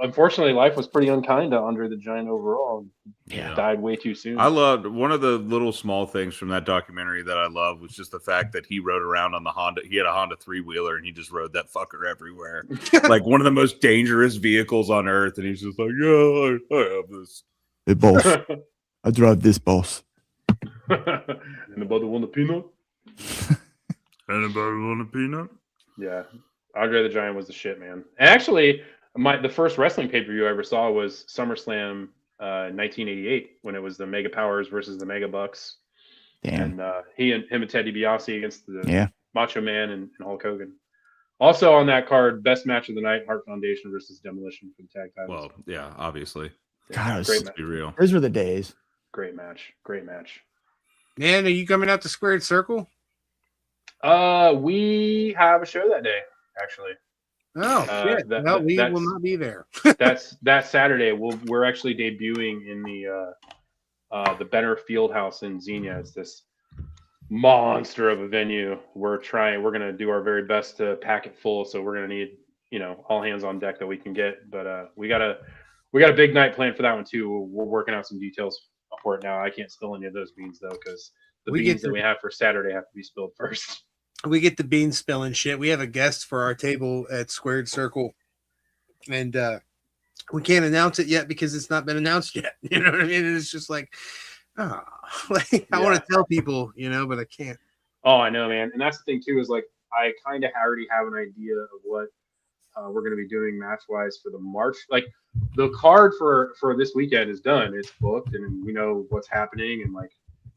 unfortunately, life was pretty unkind to Andre the Giant overall. Yeah, he died way too soon. I loved one of the little small things from that documentary that I love was just the fact that he rode around on the Honda. He had a Honda 3-wheeler and he just rode that fucker everywhere, like one of the most dangerous vehicles on earth. And he's just like, "Yeah, I have this." Hey, boss, I drive this, boss. Anybody want a peanut? Anybody want a peanut? Yeah, Andre the Giant was the shit, man. And actually, the first wrestling pay-per-view I ever saw was SummerSlam 1988 when it was the Mega Powers versus the Mega Bucks. Damn. And him and Ted DiBiase against the Macho Man and Hulk Hogan. Also on that card, best match of the night: Hart Foundation versus Demolition for the tag titles. Well, yeah, obviously. God, great let's be real. Those were the days. Great match. Man, are you coming out to Squared Circle? We have a show that day, actually. Oh, shit. We will not be there. that's that Saturday. We're actually debuting in the Benner Fieldhouse in Xenia. It's this monster of a venue. We're gonna do our very best to pack it full. So we're gonna need, all hands on deck that we can get. But we got a big night planned for that one too. We're working out some details for it now. I can't spill any of those beans though, because the beans that we have for Saturday have to be spilled first. We get the bean spilling shit. We have a guest for our table at Squared Circle, and we can't announce it yet because it's not been announced yet. You know what I mean? And it's just like, I want to tell people, but I can't. Oh, I know, man. And that's the thing too, is like I kind of already have an idea of what we're going to be doing match-wise for the March. Like the card for this weekend is done. It's booked, and we know what's happening. And like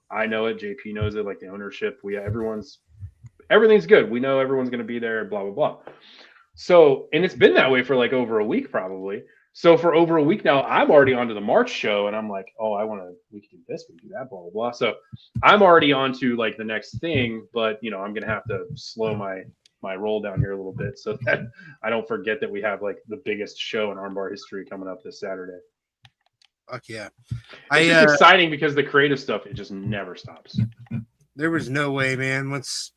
I know it, JP knows it. Like the ownership, everything's good. We know everyone's going to be there, blah, blah, blah. So, and it's been that way for like over a week probably. So for over a week now, I'm already onto the March show and I'm like, oh, we can do this, we can do that, blah, blah, blah. So I'm already on to like the next thing, but I'm going to have to slow my roll down here a little bit so that I don't forget that we have like the biggest show in Armbar history coming up this Saturday. Fuck yeah. It's just exciting because the creative stuff, it just never stops. There was no way, man. Once,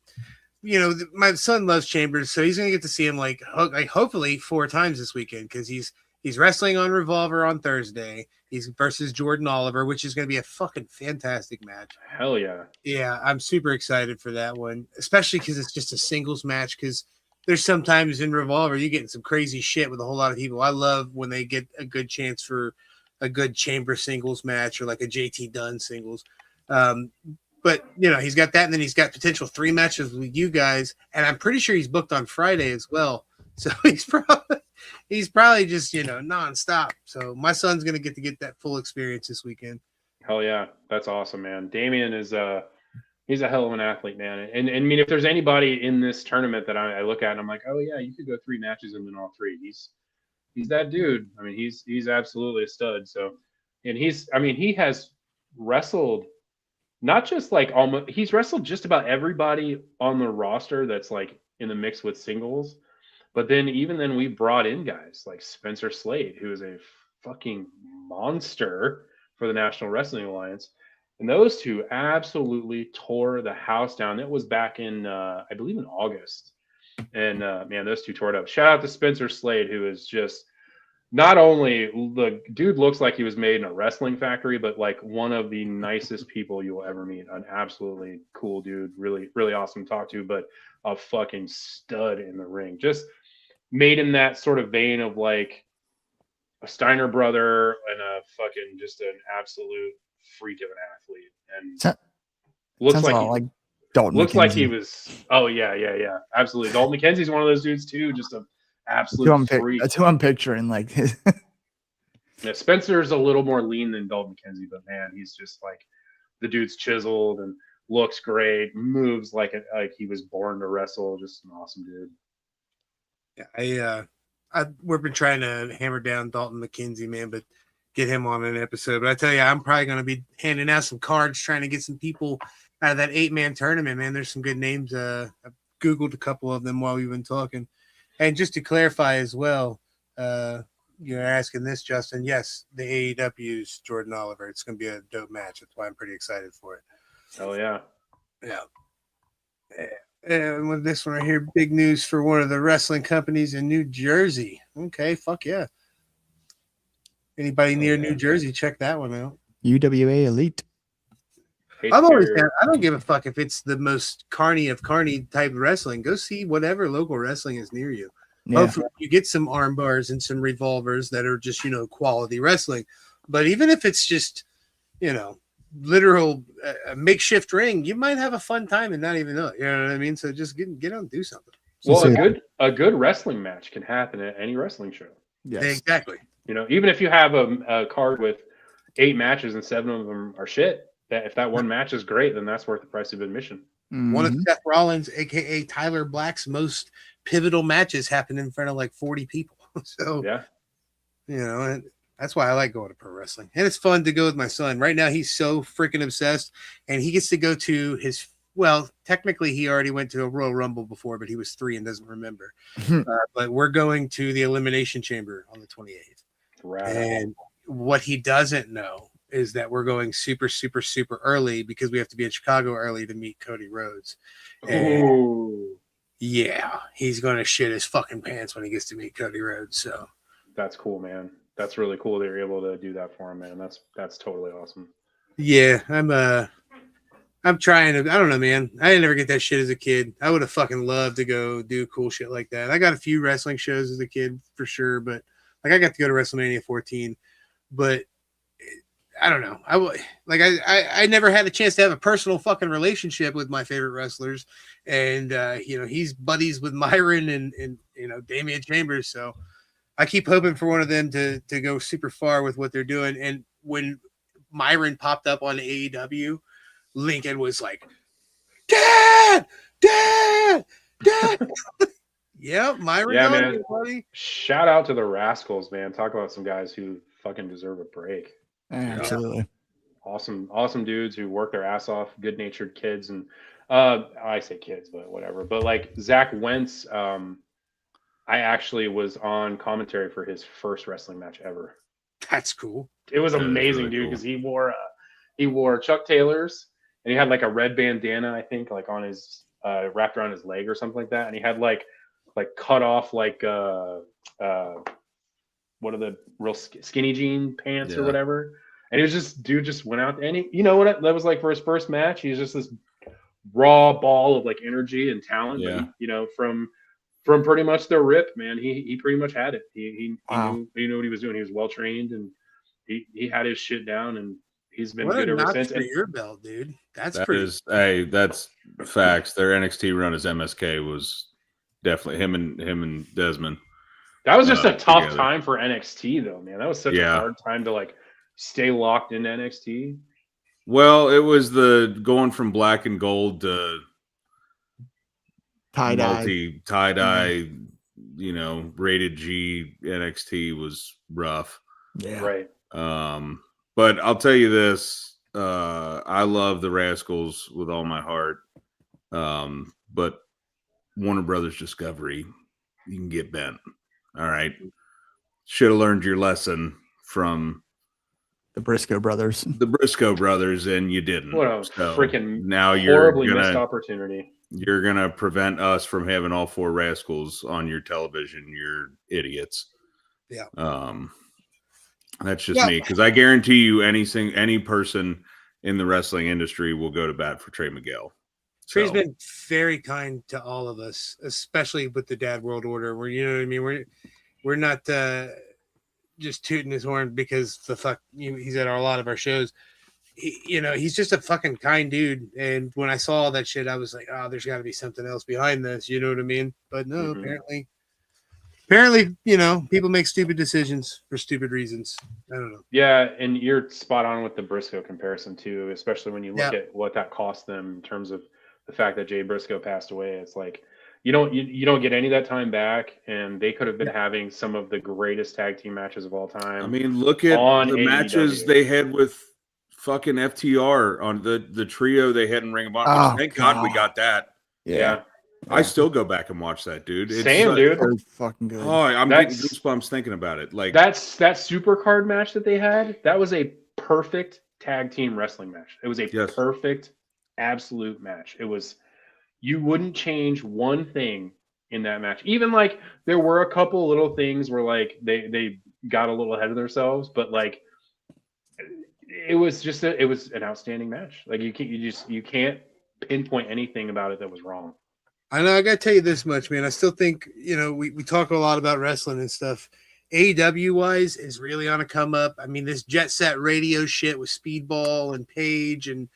my son loves Chambers, so he's going to get to see him like hopefully 4 times this weekend because he's wrestling on Revolver on Thursday. He's versus Jordan Oliver, which is going to be a fucking fantastic match. Hell yeah. Yeah, I'm super excited for that one, especially because it's just a singles match because there's sometimes in Revolver you're getting some crazy shit with a whole lot of people. I love when they get a good chance for a good Chamber singles match or like a JT Dunn singles. But, he's got that, and then he's got potential 3 matches with you guys, and I'm pretty sure he's booked on Friday as well. So he's probably just, nonstop. So my son's going to get that full experience this weekend. Hell yeah, that's awesome, man. Damian is he's a hell of an athlete, man. And I mean, if there's anybody in this tournament that I look at and I'm like, oh yeah, you could go 3 matches and win all 3. He's that dude. I mean, he's absolutely a stud. So, and he has wrestled not just like almost, he's wrestled just about everybody on the roster that's like in the mix with singles. But then even then we brought in guys like Spencer Slade, who is a fucking monster for the National Wrestling Alliance. And those two absolutely tore the house down. It was back in, I believe, in August. And man, those two tore it up. Shout out to Spencer Slade, who is just not only the dude looks like he was made in a wrestling factory, but like one of the nicest people you will ever meet. An absolutely cool dude, really, really awesome to talk to, but a fucking stud in the ring. Just made in that sort of vein of like a Steiner brother and a fucking just an absolute freak of an athlete. And looks Sounds like a lot like Dalton looks like he McKenzie. was. Oh yeah, absolutely. Dalton McKenzie's one of those dudes too. Just an absolute freak. That's who I'm picturing. Like, Yeah, Spencer's a little more lean than Dalton McKenzie, but man, he's just like the dude's chiseled and looks great, moves like he was born to wrestle. Just an awesome dude. Yeah, we've been trying to hammer down Dalton McKenzie, man, but get him on an episode. But I tell you, I'm probably going to be handing out some cards, trying to get some people out of that 8-man tournament, man. There's some good names. I've Googled a couple of them while we've been talking. And just to clarify as well, you're asking this, Justin. Yes, the AEW's Jordan Oliver. It's going to be a dope match. That's why I'm pretty excited for it. Oh, yeah. Yeah. And with this one right here, big news for one of the wrestling companies in New Jersey. Okay, fuck yeah. Anybody near New Jersey, check that one out. UWA Elite. I've always said, I don't give a fuck if it's the most carny of carny type of wrestling. Go see whatever local wrestling is near you. Yeah. Hopefully you get some arm bars and some revolvers that are just, quality wrestling. But even if it's just, literal makeshift ring, you might have a fun time and not even know it. You know what I mean? So just get out and do something. Well, a good wrestling match can happen at any wrestling show. Yes. Exactly. Even if you have a card with 8 matches and 7 of them are shit, if that one match is great, then that's worth the price of admission. Mm-hmm. One of Seth Rollins, aka Tyler Black's most pivotal matches happened in front of like 40 people. So yeah, and that's why I like going to pro wrestling. And it's fun to go with my son. Right now he's so freaking obsessed, and he gets to go to his, well, technically he already went to a Royal Rumble before, but he was 3 and doesn't remember. But we're going to the Elimination Chamber on the 28th. Right. And what he doesn't know is that we're going super, super, super early because we have to be in Chicago early to meet Cody Rhodes. And yeah, he's going to shit his fucking pants when he gets to meet Cody Rhodes. So that's cool, man. That's really cool that you're able to do that for him, man. That's totally awesome. Yeah, I'm trying to, I don't know, man. I didn't ever get that shit as a kid. I would have fucking loved to go do cool shit like that. I got a few wrestling shows as a kid for sure, but like I got to go to WrestleMania 14, but I don't know. I never had a chance to have a personal fucking relationship with my favorite wrestlers. And, he's buddies with Myron and Damian Chambers. So I keep hoping for one of them to go super far with what they're doing. And when Myron popped up on AEW, Lincoln was like, Dad. Yeah, Myron. Yeah, man. Buddy. Shout out to the Rascals, man. Talk about some guys who fucking deserve a break. Absolutely. Awesome dudes who work their ass off, good-natured kids. And I say kids, but whatever. But like Zach Wentz, I actually was on commentary for his first wrestling match ever. That's cool. It was amazing, really, dude, because he wore Chuck Taylor's, and he had like a red bandana, I think, like on his wrapped around his leg or something like that. And he had like cut off like what are the real skinny jean pants or whatever. And he was just went out, and he, that was like for his first match. He's just this raw ball of like energy and talent. Yeah. But, from pretty much the rip, man, he pretty much had it. He knew what he was doing. He was well trained, and he had his shit down, and he's been good ever since. For your belt, dude. That's facts. Their NXT run as MSK was definitely him and Desmond. That was just a tough time for NXT, though, man. That was such a hard time to like stay locked in NXT. Well, it was the going from black and gold to Tie-dye. tie-dye, rated G NXT was rough. Yeah. Right. But I'll tell you this, I love the Rascals with all my heart. But Warner Brothers Discovery, you can get bent. All right. Should have learned your lesson from The Briscoe brothers. And you didn't. What a freaking now horribly missed opportunity. You're gonna prevent us from having all 4 Rascals on your television. You're idiots. Yeah. That's just me, because I guarantee you any person in the wrestling industry will go to bat for Trey Miguel. Trey's been very kind to all of us, especially with the Dad World Order. Where, you know what I mean, we're not just tooting his horn because he's at a lot of our shows. He's just a fucking kind dude. And when I saw all that shit, I was like, oh, there's got to be something else behind this. You know what I mean? But no, apparently, people make stupid decisions for stupid reasons. I don't know. Yeah, and you're spot on with the Briscoe comparison too, especially when you look at what that cost them in terms of the fact that Jay Briscoe passed away. It's like you don't get any of that time back, and they could have been having some of the greatest tag team matches of all time. I mean, look at the matches they had with fucking FTR on the trio they had in Ring of Honor. Thank God we got that. Yeah. I still go back and watch that, dude. Same, dude. Fucking good. Oh, I'm getting goosebumps thinking about it. Like that super card match that they had. That was a perfect tag team wrestling match. It was a perfect, absolute match. It was. You wouldn't change one thing in that match. Even like there were a couple little things where like they got a little ahead of themselves, but like it was an outstanding match. Like you can't pinpoint anything about it that was wrong. I know. I got to tell you this much, man. I still think, we talk a lot about wrestling and stuff. AEW wise is really on a come up. I mean, this Jet Set Radio shit with Speedball and Paige, and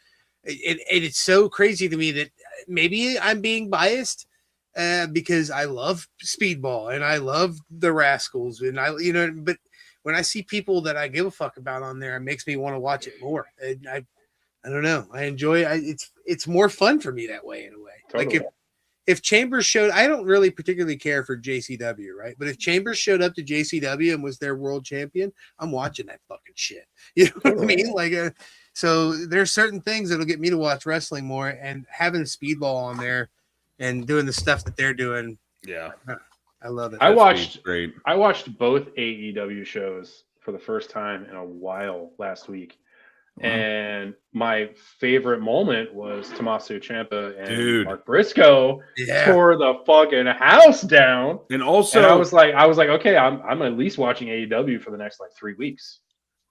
it's so crazy to me that maybe I'm being biased because I love Speedball and I love the Rascals, and but when I see people that I give a fuck about on there, it makes me want to watch it more. And I don't know. I enjoy it. It's more fun for me that way in a way. Totally. Like if Chambers showed, I don't really particularly care for JCW, right? But if Chambers showed up to JCW and was their world champion, I'm watching that fucking shit. You know what I mean? Like, so there's certain things that'll get me to watch wrestling more, and having Speedball on there and doing the stuff that they're doing. Yeah. I love it. I watched both AEW shows for the first time in a while last week. Wow. And my favorite moment was Tommaso Ciampa and Mark Briscoe tore the fucking house down. And also, I was like, okay, I'm at least watching AEW for the next 3 weeks.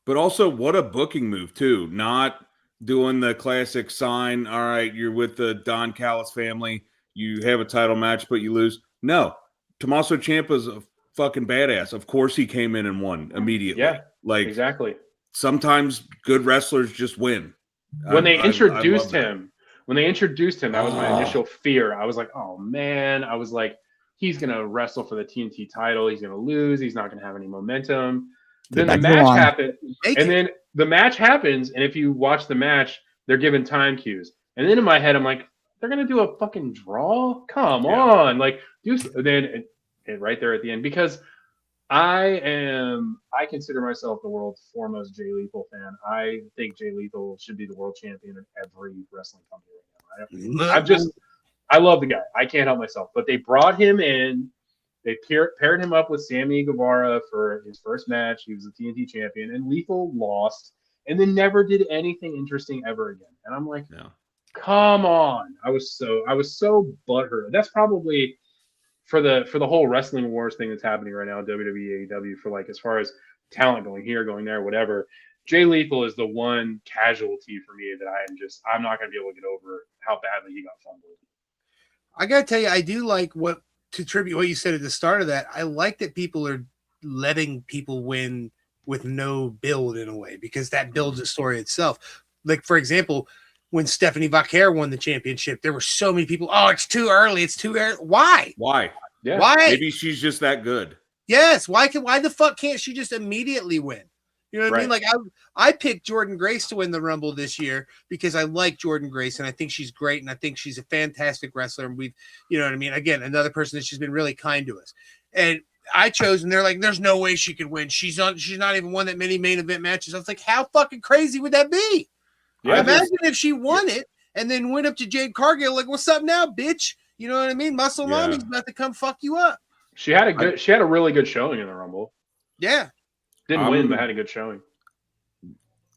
But also, what a booking move too! Not doing the classic sign. All right, you're with the Don Callis family. You have a title match, but you lose. No, Tommaso Ciampa's a fucking badass. Of course, he came in and won immediately. Yeah, exactly. Sometimes good wrestlers just win. When they introduced him, that was my initial fear. I was like, oh man. I was like, he's gonna wrestle for the TNT title. He's gonna lose. He's not gonna have any momentum. Then the match happened, and then the match happens. And if you watch the match, they're given time cues. And then in my head, I'm like, they're gonna do a fucking draw? Come on, like then right there at the end, because I consider myself the world's foremost Jay Lethal fan. I think Jay Lethal should be the world champion in every wrestling company right now. I love the guy. I can't help myself. But they brought him in. They paired him up with Sammy Guevara for his first match. He was the TNT champion, and Lethal lost, and then never did anything interesting ever again. And I'm like, come on! I was so butthurt. That's probably for the whole wrestling wars thing that's happening right now, WWE, AEW, for like as far as talent going here, going there, whatever. Jay Lethal is the one casualty for me that I'm not going to be able to get over how badly he got fumbled. I got to tell you, I do like to tribute what you said at the start of that. I like that people are letting people win with no build in a way, because that builds the story itself. Like, for example, when Stephanie Vaquer won the championship, there were so many people. Oh, it's too early. It's too early. Why? Yeah. Why? Maybe she's just that good. Yes. Why the fuck can't she just immediately win? You know what I mean? Right. Like I picked Jordan Grace to win the Rumble this year because I like Jordan Grace and I think she's great and I think she's a fantastic wrestler. And we've, you know what I mean? Again, another person that she's been really kind to us. And I chose, and they're like, "There's no way she could win. She's not even won that many main event matches." I was like, "How fucking crazy would that be?" Yeah, Imagine if she won it and then went up to Jade Cargill like, "What's up now, bitch?" You know what I mean? Muscle Mommy's about to come fuck you up. she had a really good showing in the Rumble. Yeah, Didn't win, but had a good showing.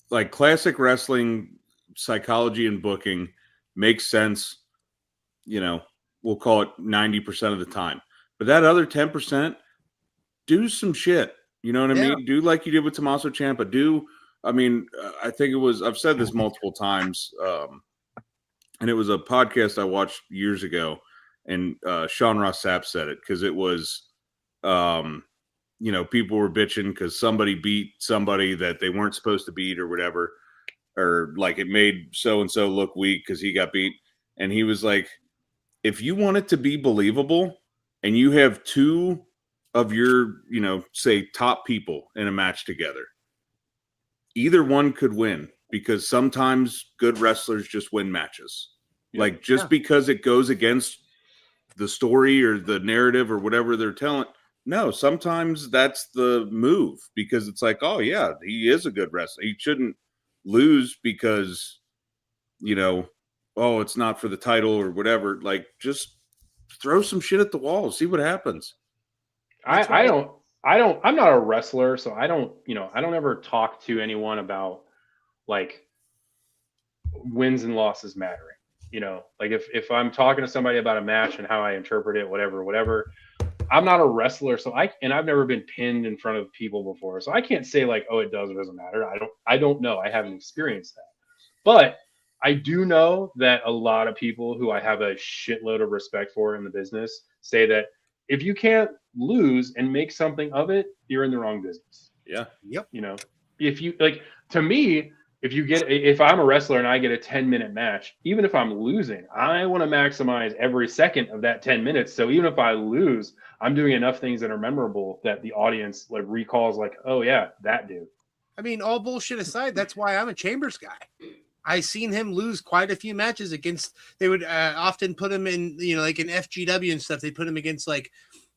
Like classic wrestling psychology and booking makes sense. You know, we'll call it 90% of the time, but that other 10%. Do some shit. You know what I mean? Do like you did with Tommaso Ciampa. I think it was, I've said this multiple times, and it was a podcast I watched years ago, and Sean Ross Sapp said it because it was, people were bitching because somebody beat somebody that they weren't supposed to beat or whatever, or like it made so-and-so look weak because he got beat. And he was like, if you want it to be believable and you have two of your, say top people in a match together, either one could win because sometimes good wrestlers just win matches. Like because it goes against the story or the narrative or whatever they're telling. No, sometimes that's the move because it's like, oh yeah, he is a good wrestler. He shouldn't lose because, it's not for the title or whatever. Like just throw some shit at the wall, see what happens. I'm not a wrestler, so I don't ever talk to anyone about like wins and losses mattering. Like if I'm talking to somebody about a match and how I interpret it, whatever, I'm not a wrestler, so I've never been pinned in front of people before, so I can't say like, oh, it does or doesn't matter. I don't know. I haven't experienced that, but I do know that a lot of people who I have a shitload of respect for in the business say that if you can't lose and make something of it, you're in the wrong business. Yeah. Yep. If you like, to me, if I'm a wrestler and I get a 10-minute match, even if I'm losing, I want to maximize every second of that 10 minutes. So even if I lose, I'm doing enough things that are memorable that the audience like recalls like, oh yeah, that dude. I mean, all bullshit aside, that's why I'm a Chambers guy. I seen him lose quite a few matches against. They would often put him in, like in FGW and stuff. They put him against like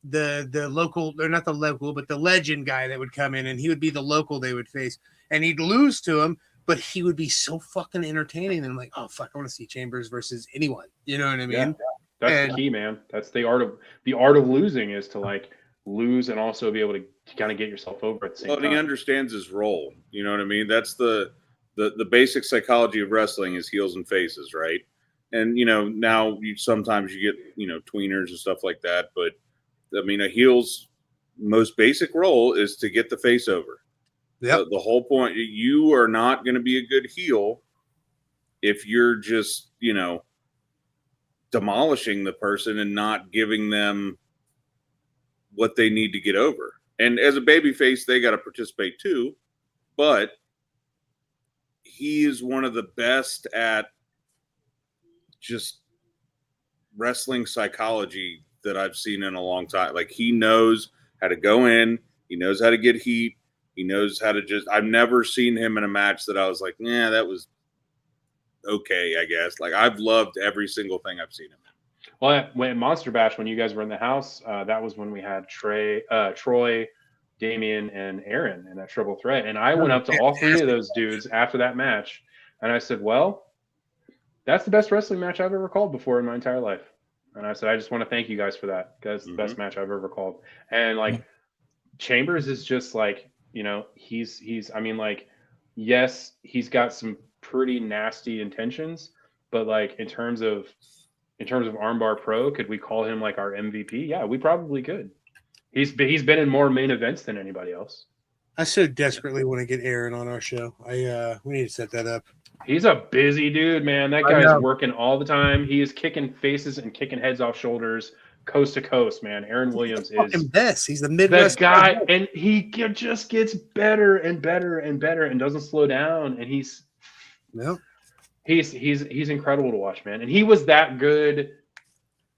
the local, or not the local, but the legend guy that would come in, and he would be the local they would face, and he'd lose to him, but he would be so fucking entertaining. And I'm like, oh fuck, I want to see Chambers versus anyone. You know what I mean? Yeah. That's the key, man. That's the art of losing is to like lose and also be able to kind of get yourself over at the same time. He understands his role. You know what I mean? That's the basic psychology of wrestling is heels and faces, right? And now sometimes you get tweeners and stuff like that, but I mean a heel's most basic role is to get the face over. Yeah. The whole point, you are not going to be a good heel if you're just demolishing the person and not giving them what they need to get over. And as a babyface, they got to participate too, but he is one of the best at just wrestling psychology that I've seen in a long time. Like he knows how to go in, he knows how to get heat, he knows how to I've never seen him in a match that I was like, yeah, that was okay, I guess. Like I've loved every single thing I've seen him in. Well, when Monster Bash, when you guys were in the house, that was when we had Troy, Damian, and Aaron in that triple threat. And I went up to all three of those dudes after that match, and I said, well, that's the best wrestling match I've ever called before in my entire life. And I said, I just want to thank you guys for that. That's the best match I've ever called. And like Chambers is just like, he's I mean, like, yes, he's got some pretty nasty intentions, but like in terms of Armbar Pro, could we call him like our MVP? Yeah, we probably could. He's been in more main events than anybody else. I so desperately want to get Aaron on our show. We need to set that up. He's a busy dude, man. That guy's working all the time. He is kicking faces and kicking heads off shoulders, coast to coast, man. Aaron Williams is best. He's the Midwest guy, and he just gets better and better and better, and doesn't slow down. And he's incredible to watch, man. And he was that good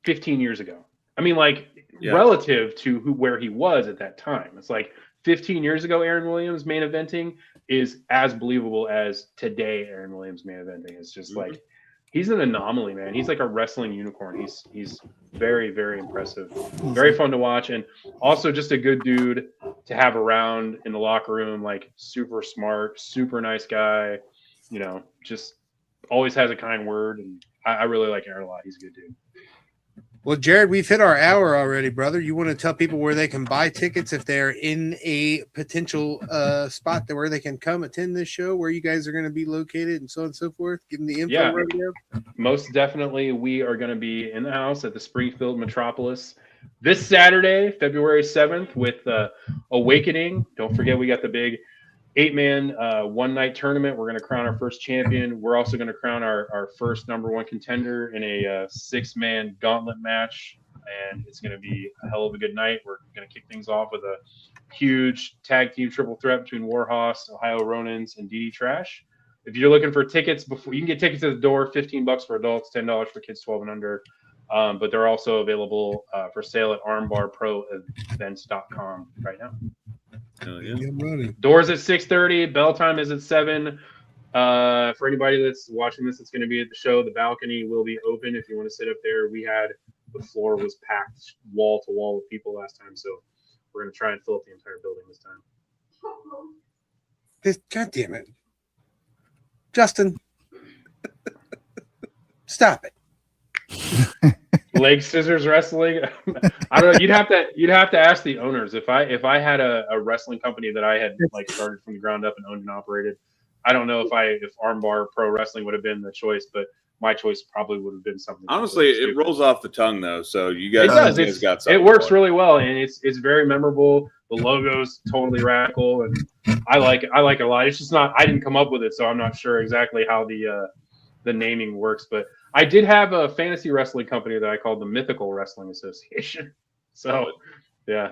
15 years ago. I mean, like relative to where he was at that time. It's like 15 years ago, Aaron Williams main eventing is as believable as today Aaron Williams main eventing. It's just like he's an anomaly, man. He's like a wrestling unicorn. He's very, very impressive, very fun to watch, and also just a good dude to have around in the locker room. Like super smart, super nice guy. You know, just always has a kind word, and I really like Aaron a lot. He's a good dude. Well, Jarrod, we've hit our hour already, brother. You want to tell people where they can buy tickets if they're in a potential spot where they can come attend this show, where you guys are going to be located, and so on and so forth? Give them the info. Yeah, right there. Most definitely. We are going to be in the house at the Springfield Metropolis this Saturday, February 7th, with Awakening. Don't forget, we got the big 8-man one-night tournament. We're going to crown our first champion. We're also going to crown our first #1 contender in a 6-man gauntlet match, and it's going to be a hell of a good night. We're going to kick things off with a huge tag team triple threat between Warhorse, Ohio Ronins, and DD Trash. If you're looking for tickets, you can get tickets at the door, $15 for adults, $10 for kids 12 and under. But they're also available for sale at ARMBARProEvents.com right now. Yeah. Doors at 6:30. Bell time is at 7. For anybody that's watching this, it's going to be at the show. The balcony will be open if you want to sit up there. The floor was packed wall to wall with people last time, so we're going to try and fill up the entire building this time. God damn it, Justin! Stop it. Leg scissors wrestling. I don't know. You'd have to ask the owners. If I had a wrestling company that I had like started from the ground up and owned and operated, I don't know if Armbar Pro Wrestling would have been the choice, but my choice probably would have been something. Honestly, it rolls off the tongue though, so you guys. It does. Got something it works going. really well, and it's very memorable. The logo's totally radical, and I like it a lot. It's just not. I didn't come up with it, so I'm not sure exactly how the naming works, but I did have a fantasy wrestling company that I called the Mythical Wrestling Association. So, yeah,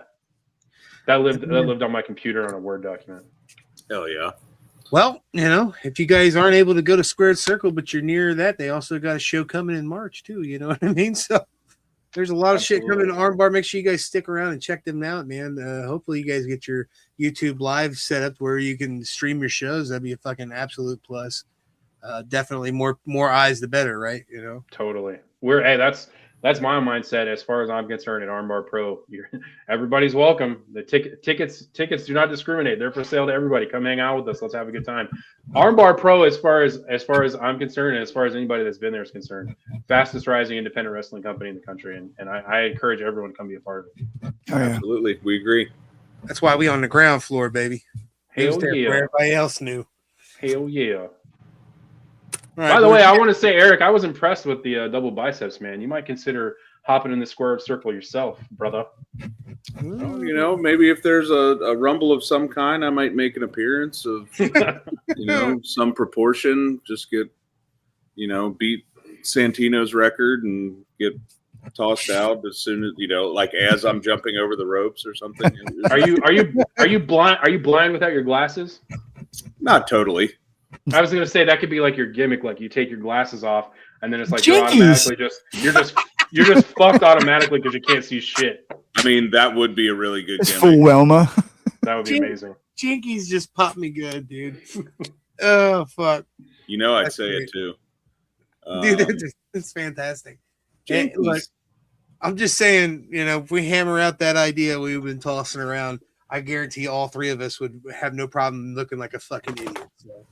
that lived on my computer on a Word document. Hell yeah. Well, if you guys aren't able to go to Squared Circle, but you're near that, they also got a show coming in March too. You know what I mean? So there's a lot of shit coming to Armbar. Make sure you guys stick around and check them out, man. Hopefully you guys get your YouTube live set up where you can stream your shows. That'd be a fucking absolute plus. Definitely more eyes the better, right? Totally. That's my mindset as far as I'm concerned at Armbar Pro. Everybody's welcome. The tickets do not discriminate. They're for sale to everybody. Come hang out with us. Let's have a good time. Armbar Pro, as far as I'm concerned, and as far as anybody that's been there is concerned, fastest rising independent wrestling company in the country, and I encourage everyone to come be a part of it. Oh, yeah. Absolutely, we agree. That's why we on the ground floor, baby. Hell There yeah. where everybody else knew. Hell yeah. All right, By the way, I want to say, Eric, I was impressed with the double biceps, man. You might consider hopping in the squared circle yourself, brother. Well, maybe if there's a rumble of some kind, I might make an appearance of, some proportion. Just get, beat Santino's record and get tossed out as soon as like as I'm jumping over the ropes or something. Are you blind? Are you blind without your glasses? Not totally. I was gonna say that could be like your gimmick, like you take your glasses off, and then it's like Jinkies. you're just fucked automatically because you can't see shit. I mean, that would be a really good It's gimmick. full Welma. That would be amazing. Jinkies just popped me good, dude. Oh fuck, I'd That's say great. it too. dude, it's fantastic. Hey, look, I'm just saying, if we hammer out that idea we've been tossing around, I guarantee all three of us would have no problem looking like a fucking idiot. So.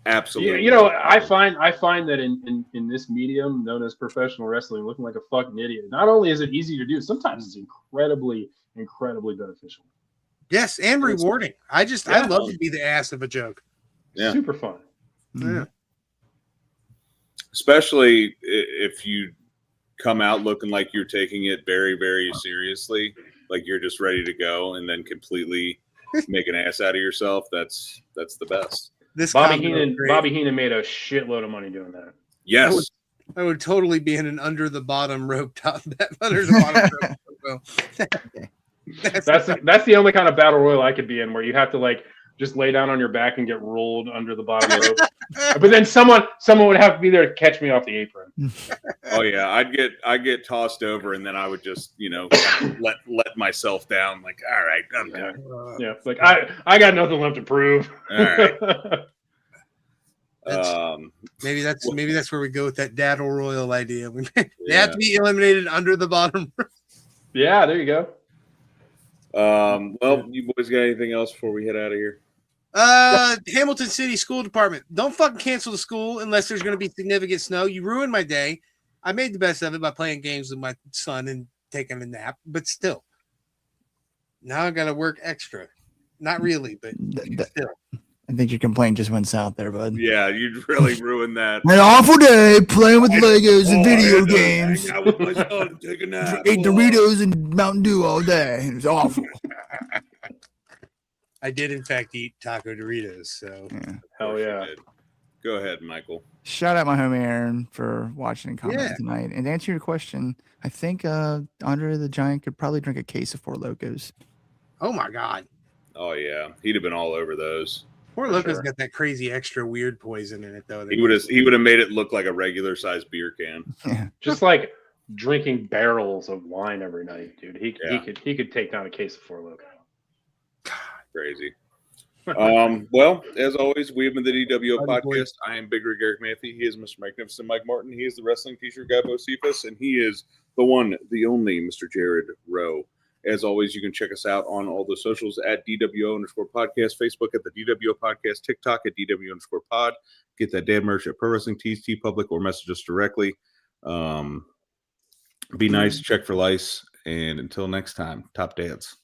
Absolutely. I find that in this medium known as professional wrestling, looking like a fucking idiot, not only is it easy to do, sometimes it's incredibly beneficial. Yes, and rewarding. I love to be the ass of a joke. Yeah. Super fun. Yeah. Especially if you come out looking like you're taking it very, very seriously, like you're just ready to go, and then completely make an ass out of yourself. That's the best. Bobby Heenan made a shitload of money doing that. Yes. I would totally be in an under the bottom rope top. Under the bottom rope. That's the only kind of battle royal I could be in where you have to like just lay down on your back and get rolled under the bottom rope. But then someone would have to be there to catch me off the apron. Oh yeah, I'd get tossed over, and then I would just kind of let myself down. Like, all right, I'm done. Yeah, like I got nothing left to prove. All right. Maybe that's where we go with that Daddle Royal idea. They have to be eliminated under the bottom. Yeah, there you go. Well, you boys got anything else before we head out of here? Hamilton City School Department. Don't fucking cancel the school unless there's going to be significant snow. You ruined my day. I made the best of it by playing games with my son and taking a nap, but still. Now I got to work extra. Not really, but still. I think your complaint just went south there, bud. Yeah, you really ruined that. An awful day playing with Legos and video games. I with my son, take a nap. Ate Doritos and Mountain Dew all day. It was awful. I did, in fact, eat taco Doritos. So Hell yeah. Go ahead, Michael. Shout out my homie Aaron for watching and commenting tonight. And to answer your question, I think Andre the Giant could probably drink a case of Four Locos. Oh my God. Oh yeah, he'd have been all over those. Four Locos got that crazy extra weird poison in it, though. He would have made it look like a regular sized beer can. Yeah. Just like drinking barrels of wine every night, dude. He could take down a case of Four Loko. Crazy. Well, as always, we have been the DWO podcast. I am Big Rig Eric Matthew. He is Mr. Magnificent Mike Martin. He is the wrestling t-shirt guy, Bo Cephas, and he is the one, the only Mr. Jarrod Rowe. As always, you can check us out on all the socials at DWO_podcast, Facebook at the DWO podcast, TikTok at DWO_pod. Get that dad merch at Pro Wrestling Tees, TeePublic, or message us directly. Be nice, check for lice, and until next time, top dads.